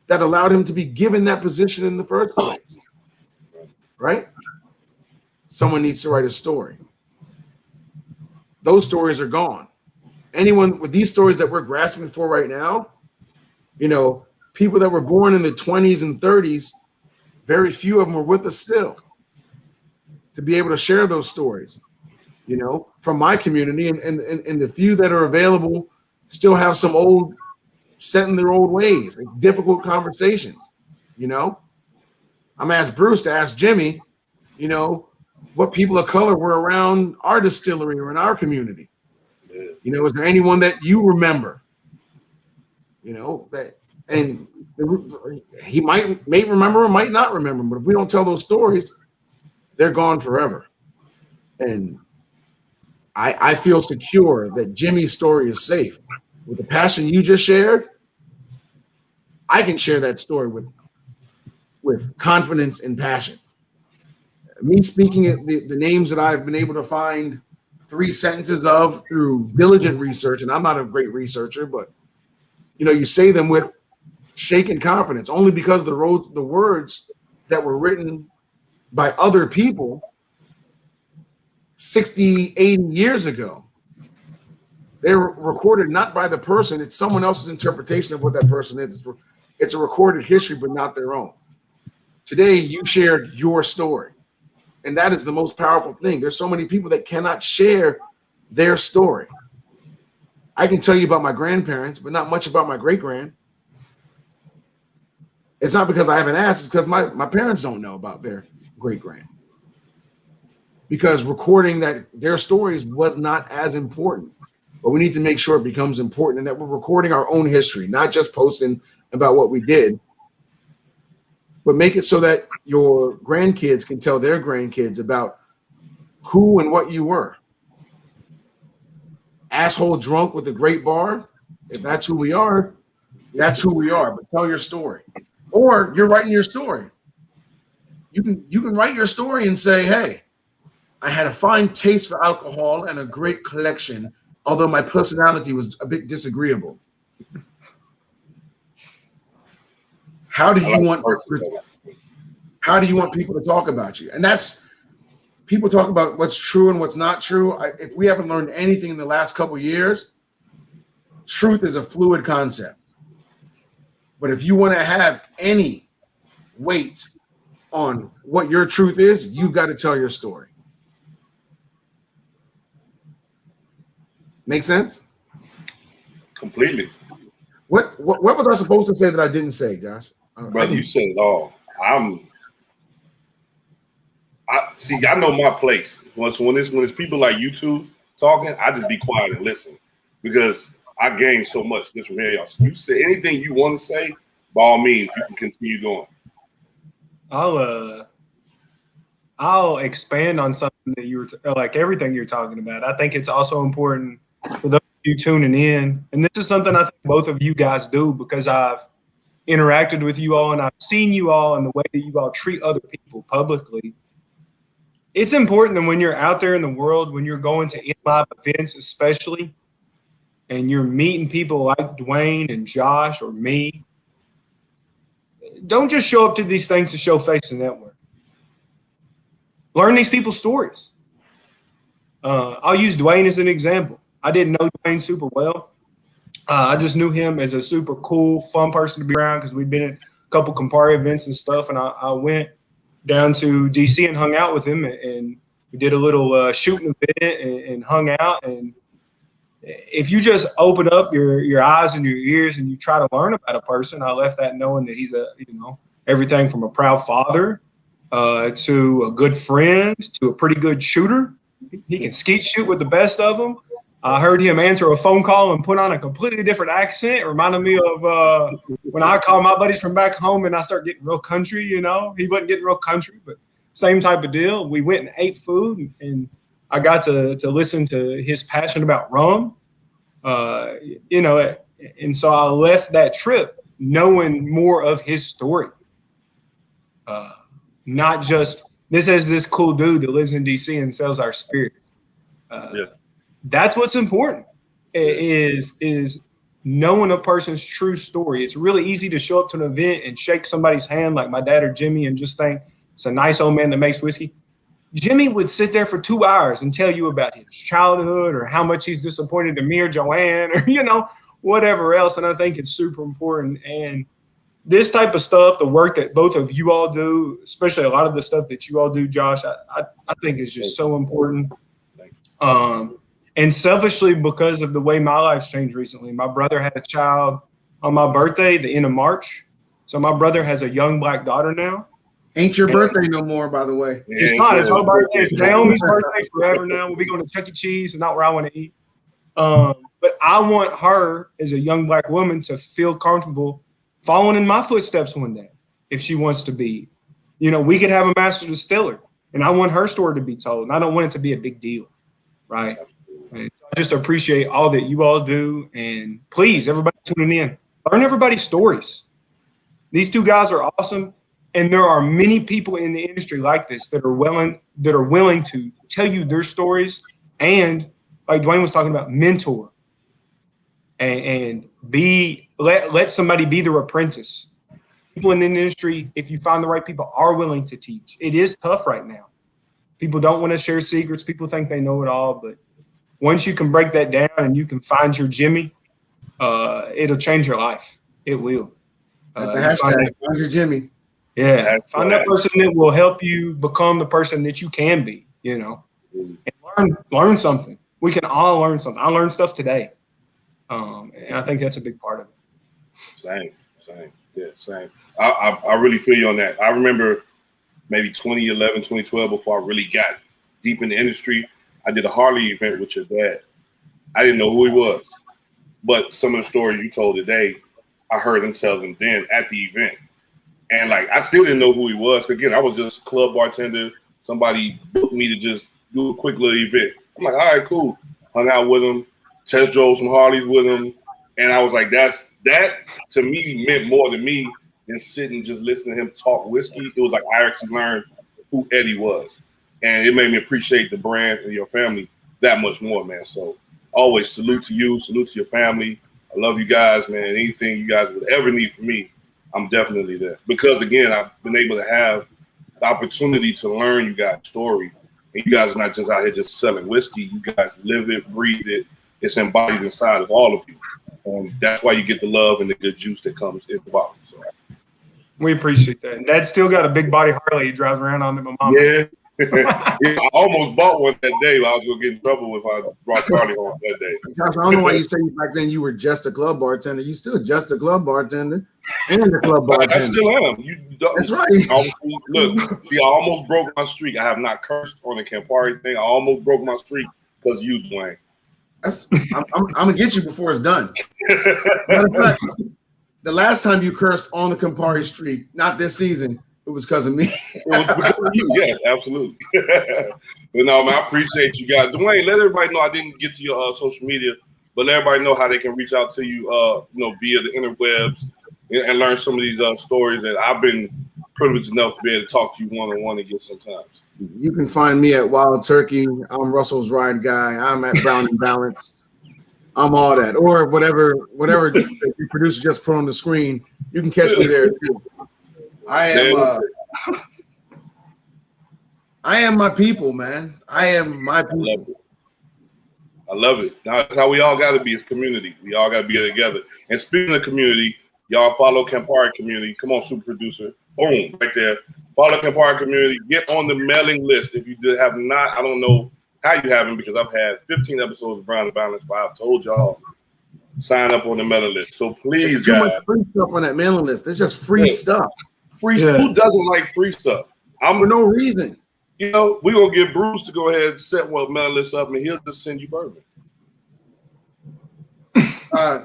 Speaker 3: that allowed him to be given that position in the first place? Right? Someone needs to write a story. Those stories are gone. Anyone with these stories that we're grasping for right now, you know, people that were born in the 20s and 30s, very few of them are with us still to be able to share those stories, you know, from my community, and the few that are available still have some old, set in their old ways. It's difficult conversations, you know. I'm gonna ask Bruce to ask Jimmy, you know, what people of color were around our distillery or in our community. You know, is there anyone that you remember? You know, that, and he may remember or might not remember, but if we don't tell those stories, they're gone forever. And I feel secure that Jimmy's story is safe. With the passion you just shared, I can share that story with confidence and passion. Me speaking the names that I've been able to find 3 sentences of through diligent research, and I'm not a great researcher, but you know, you say them with shaken confidence only because the words that were written by other people 60, 80 years ago, they were recorded not by the person, it's someone else's interpretation of what that person is. It's a recorded history, but not their own. Today, you shared your story, and that is the most powerful thing. There's so many people that cannot share their story. I can tell you about my grandparents, but not much about my great-grand. It's not because I haven't asked, it's because my parents don't know about their great-grand. because recording that their stories was not as important. But we need to make sure it becomes important and that we're recording our own history, not just posting about what we did, but make it so that your grandkids can tell their grandkids about who and what you were. Asshole drunk with a great bar, if that's who we are, that's who we are. But tell your story. Or you're writing your story. You can write your story and say, hey, I had a fine taste for alcohol and a great collection, although my personality was a bit disagreeable. How do you want people to talk about you? And that's, people talk about what's true and what's not true. If we haven't learned anything in the last couple of years, truth is a fluid concept. But if you want to have any weight on what your truth is, you've got to tell your story. Make sense?
Speaker 1: Completely.
Speaker 3: What was I supposed to say that I didn't say, Josh?
Speaker 1: Brother, you said it all. I know my place. So when it's people like you two talking, I just be quiet and listen because I gain so much just from hearing y'all. So you say anything you want to say, by all means, you can continue going.
Speaker 2: I'll expand on something that you were like everything you're talking about. I think it's also important for those of you tuning in, and this is something I think both of you guys do because I've interacted with you all and I've seen you all and the way that you all treat other people publicly. It's important that when you're out there in the world, when you're going to in-live events especially, and you're meeting people like Duane and Josh or me, don't just show up to these things to show face and network. Learn these people's stories. I'll use Duane as an example. I didn't know Duane super well. I just knew him as a super cool, fun person to be around because we'd been at a couple Campari events and stuff. And I went down to DC and hung out with him. And we did a little shooting event and hung out. And if you just open up your eyes and your ears and you try to learn about a person, I left that knowing that he's everything from a proud father to a good friend to a pretty good shooter. He can skeet shoot with the best of them. I heard him answer a phone call and put on a completely different accent. It reminded me of when I call my buddies from back home and I start getting real country, He wasn't getting real country, but same type of deal. We went and ate food and I got to listen to his passion about rum, and so I left that trip knowing more of his story. Not just this is this cool dude that lives in DC and sells our spirits. That's what's important is knowing a person's true story. It's really easy to show up to an event and shake somebody's hand like my dad or Jimmy and just think it's a nice old man that makes whiskey. Jimmy would sit there for 2 hours and tell you about his childhood or how much he's disappointed in me or Joanne or, whatever else. And I think it's super important. And this type of stuff, the work that both of you all do, especially a lot of the stuff that you all do, Josh, I think is just so important. And selfishly, because of the way my life's changed recently, my brother had a child on my birthday, the end of March. So my brother has a young black daughter now.
Speaker 3: Ain't your birthday no more, by the way.
Speaker 2: It's not. It's her birthday. It's Naomi's birthday forever now. We'll be going to Chuck E. Cheese and not where I want to eat. But I want her as a young black woman to feel comfortable following in my footsteps one day if she wants to be. We could have a master distiller and I want her story to be told. And I don't want it to be a big deal. Right. And I just appreciate all that you all do. And please, everybody tuning in, learn everybody's stories. These two guys are awesome. And there are many people in the industry like this that are willing to tell you their stories and, like Duane was talking about, mentor and let somebody be their apprentice. People in the industry, if you find the right people, are willing to teach. It is tough right now. People don't want to share secrets. People think they know it all, but once you can break that down and you can find your Jimmy, it'll change your life. It will.
Speaker 3: That's a hashtag. Find your Jimmy.
Speaker 2: Yeah, find that person that will help you become the person that you can be, and learn something. We can all learn something. I learned stuff today. And I think that's a big part of it.
Speaker 1: Same. Yeah, same. I really feel you on that. I remember maybe 2011, 2012 before I really got deep in the industry. I did a Harley event with your dad. I didn't know who he was, but some of the stories you told today, I heard him tell them then at the event. And like, I still didn't know who he was. Again, I was just a club bartender. Somebody booked me to just do a quick little event. I'm like, all right, cool. Hung out with him, test drove some Harleys with him. And I was like, that to me meant more to me than sitting just listening to him talk whiskey. It was like I actually learned who Eddie was. And it made me appreciate the brand and your family that much more, man. So always salute to you, salute to your family. I love you guys, man. Anything you guys would ever need from me, I'm definitely there. Because again, I've been able to have the opportunity to learn you guys' story. And you guys are not just out here just selling whiskey. You guys live it, breathe it. It's embodied inside of all of you. And that's why you get the love and the good juice that comes in the bottle. So.
Speaker 2: We appreciate that. And Dad still got a big body Harley he drives around on that my mom.
Speaker 1: Yeah. Yeah, I almost bought one that day, but I was going to get in trouble if I brought Harley home that day.
Speaker 3: Josh, I don't know why you say back then you were just a club bartender. You still just a club bartender and a club bartender.
Speaker 1: I still am.
Speaker 3: That's right.
Speaker 1: Look, see, I almost broke my streak. I have not cursed on the Campari thing. I almost broke my streak because of you, Duane.
Speaker 3: I'm going to get you before it's done. Matter of fact, the last time you cursed on the Campari streak, not this season, it was because of me.
Speaker 1: It was because of you, yes, absolutely. But no, man, I appreciate you guys. Duane, let everybody know I didn't get to your social media, but let everybody know how they can reach out to you, via the interwebs and learn some of these stories that I've been privileged enough to be able to talk to you one-on-one again sometimes.
Speaker 3: You can find me at Wild Turkey. I'm Russell's Ride Guy. I'm at Brown and Balance. I'm all that, or whatever your producer just put on the screen. You can catch me there too. I am my people, man. I am my people.
Speaker 1: I love it. Now, that's how we all got to be as community. We all got to be together. And speaking of community, y'all follow Campari community. Come on, super producer. Boom, right there. Follow Campari community. Get on the mailing list. If you have not, I don't know how you haven't, because I've had 15 episodes of Brown and Balance, but I've told y'all, sign up on the mailing list. So please,
Speaker 3: there's too much free stuff on that mailing list. There's just free stuff.
Speaker 1: Free stuff. Who doesn't like free stuff?
Speaker 3: For no reason.
Speaker 1: We're going to get Bruce to go ahead and set one mailing list up, and he'll just send you bourbon.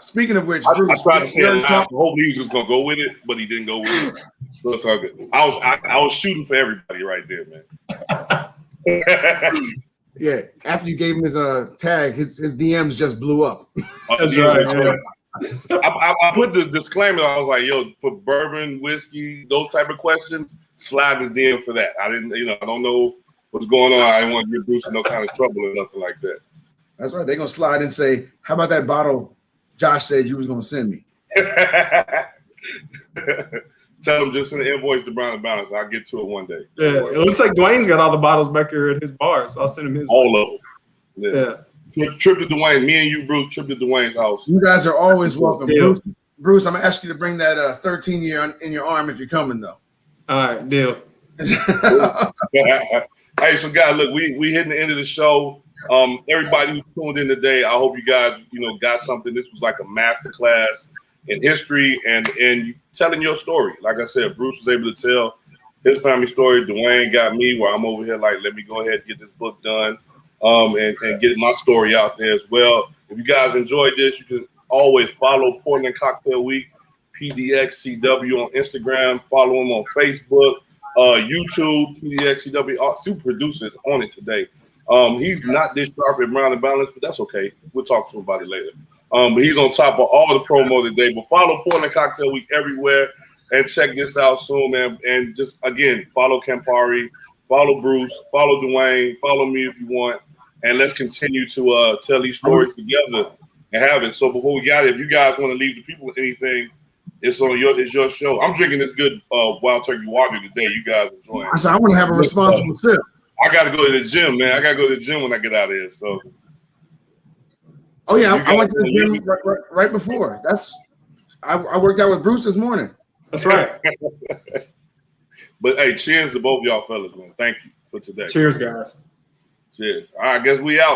Speaker 3: Speaking of which,
Speaker 1: Bruce, I tried to say the whole he was just going to go with it, but he didn't go with it. So it's all good. I was shooting for everybody right there, man.
Speaker 3: Yeah, after you gave him his tag, his DMs just blew up.
Speaker 2: That's right. Yeah.
Speaker 1: I put the disclaimer. I was like, yo, for bourbon, whiskey, those type of questions, slide his DM for that. I didn't, I don't know what's going on. I didn't want to give Bruce no kind of trouble or nothing like that.
Speaker 3: That's right. They're going to slide and say, how about that bottle Josh said you was going to send me?
Speaker 1: Tell him just send the invoice to Brown and Balance. I'll get to it one day.
Speaker 2: Yeah, it looks like Dwayne's got all the bottles back here at his bar, so I'll send him his.
Speaker 1: All of them. Yeah. Trip to Duane. Me and you, Bruce, trip to Duane's house.
Speaker 3: You guys are always welcome. Yeah. Bruce, I'm going to ask you to bring that 13-year in your arm if you're coming, though.
Speaker 2: All right, deal.
Speaker 1: Hey, so guys, look, we hitting the end of the show. Everybody who tuned in today, I hope you guys, got something. This was like a masterclass in history and telling your story. Like I said, Bruce was able to tell his family story. Duane got me where I'm over here like, let me go ahead and get this book done and get my story out there as well. If you guys enjoyed this, you can always follow Portland Cocktail Week, PDXCW on Instagram. Follow him on Facebook, YouTube, PDXCW. Super producers on it today. He's not this sharp at Brown and Balance, but that's okay. We'll talk to him about it later. But he's on top of all the promo today. But follow Portland Cocktail Week everywhere and check this out soon, man. And just, again, follow Campari, follow Bruce, follow Duane, follow me if you want. And let's continue to tell these stories together and have it. So before we got it, if you guys want to leave the people with anything, it's your show. I'm drinking this good Wild Turkey water today. You guys enjoy it.
Speaker 3: I want to have a responsible sip.
Speaker 1: I got to go to the gym, man. I got to go to the gym when I get out of here. So.
Speaker 3: Oh yeah, I went to the gym right before. I worked out with Bruce this morning.
Speaker 2: That's right.
Speaker 1: But hey, cheers to both y'all fellas, man. Thank you for today.
Speaker 2: Cheers, guys.
Speaker 1: Cheers. All right, I guess we out.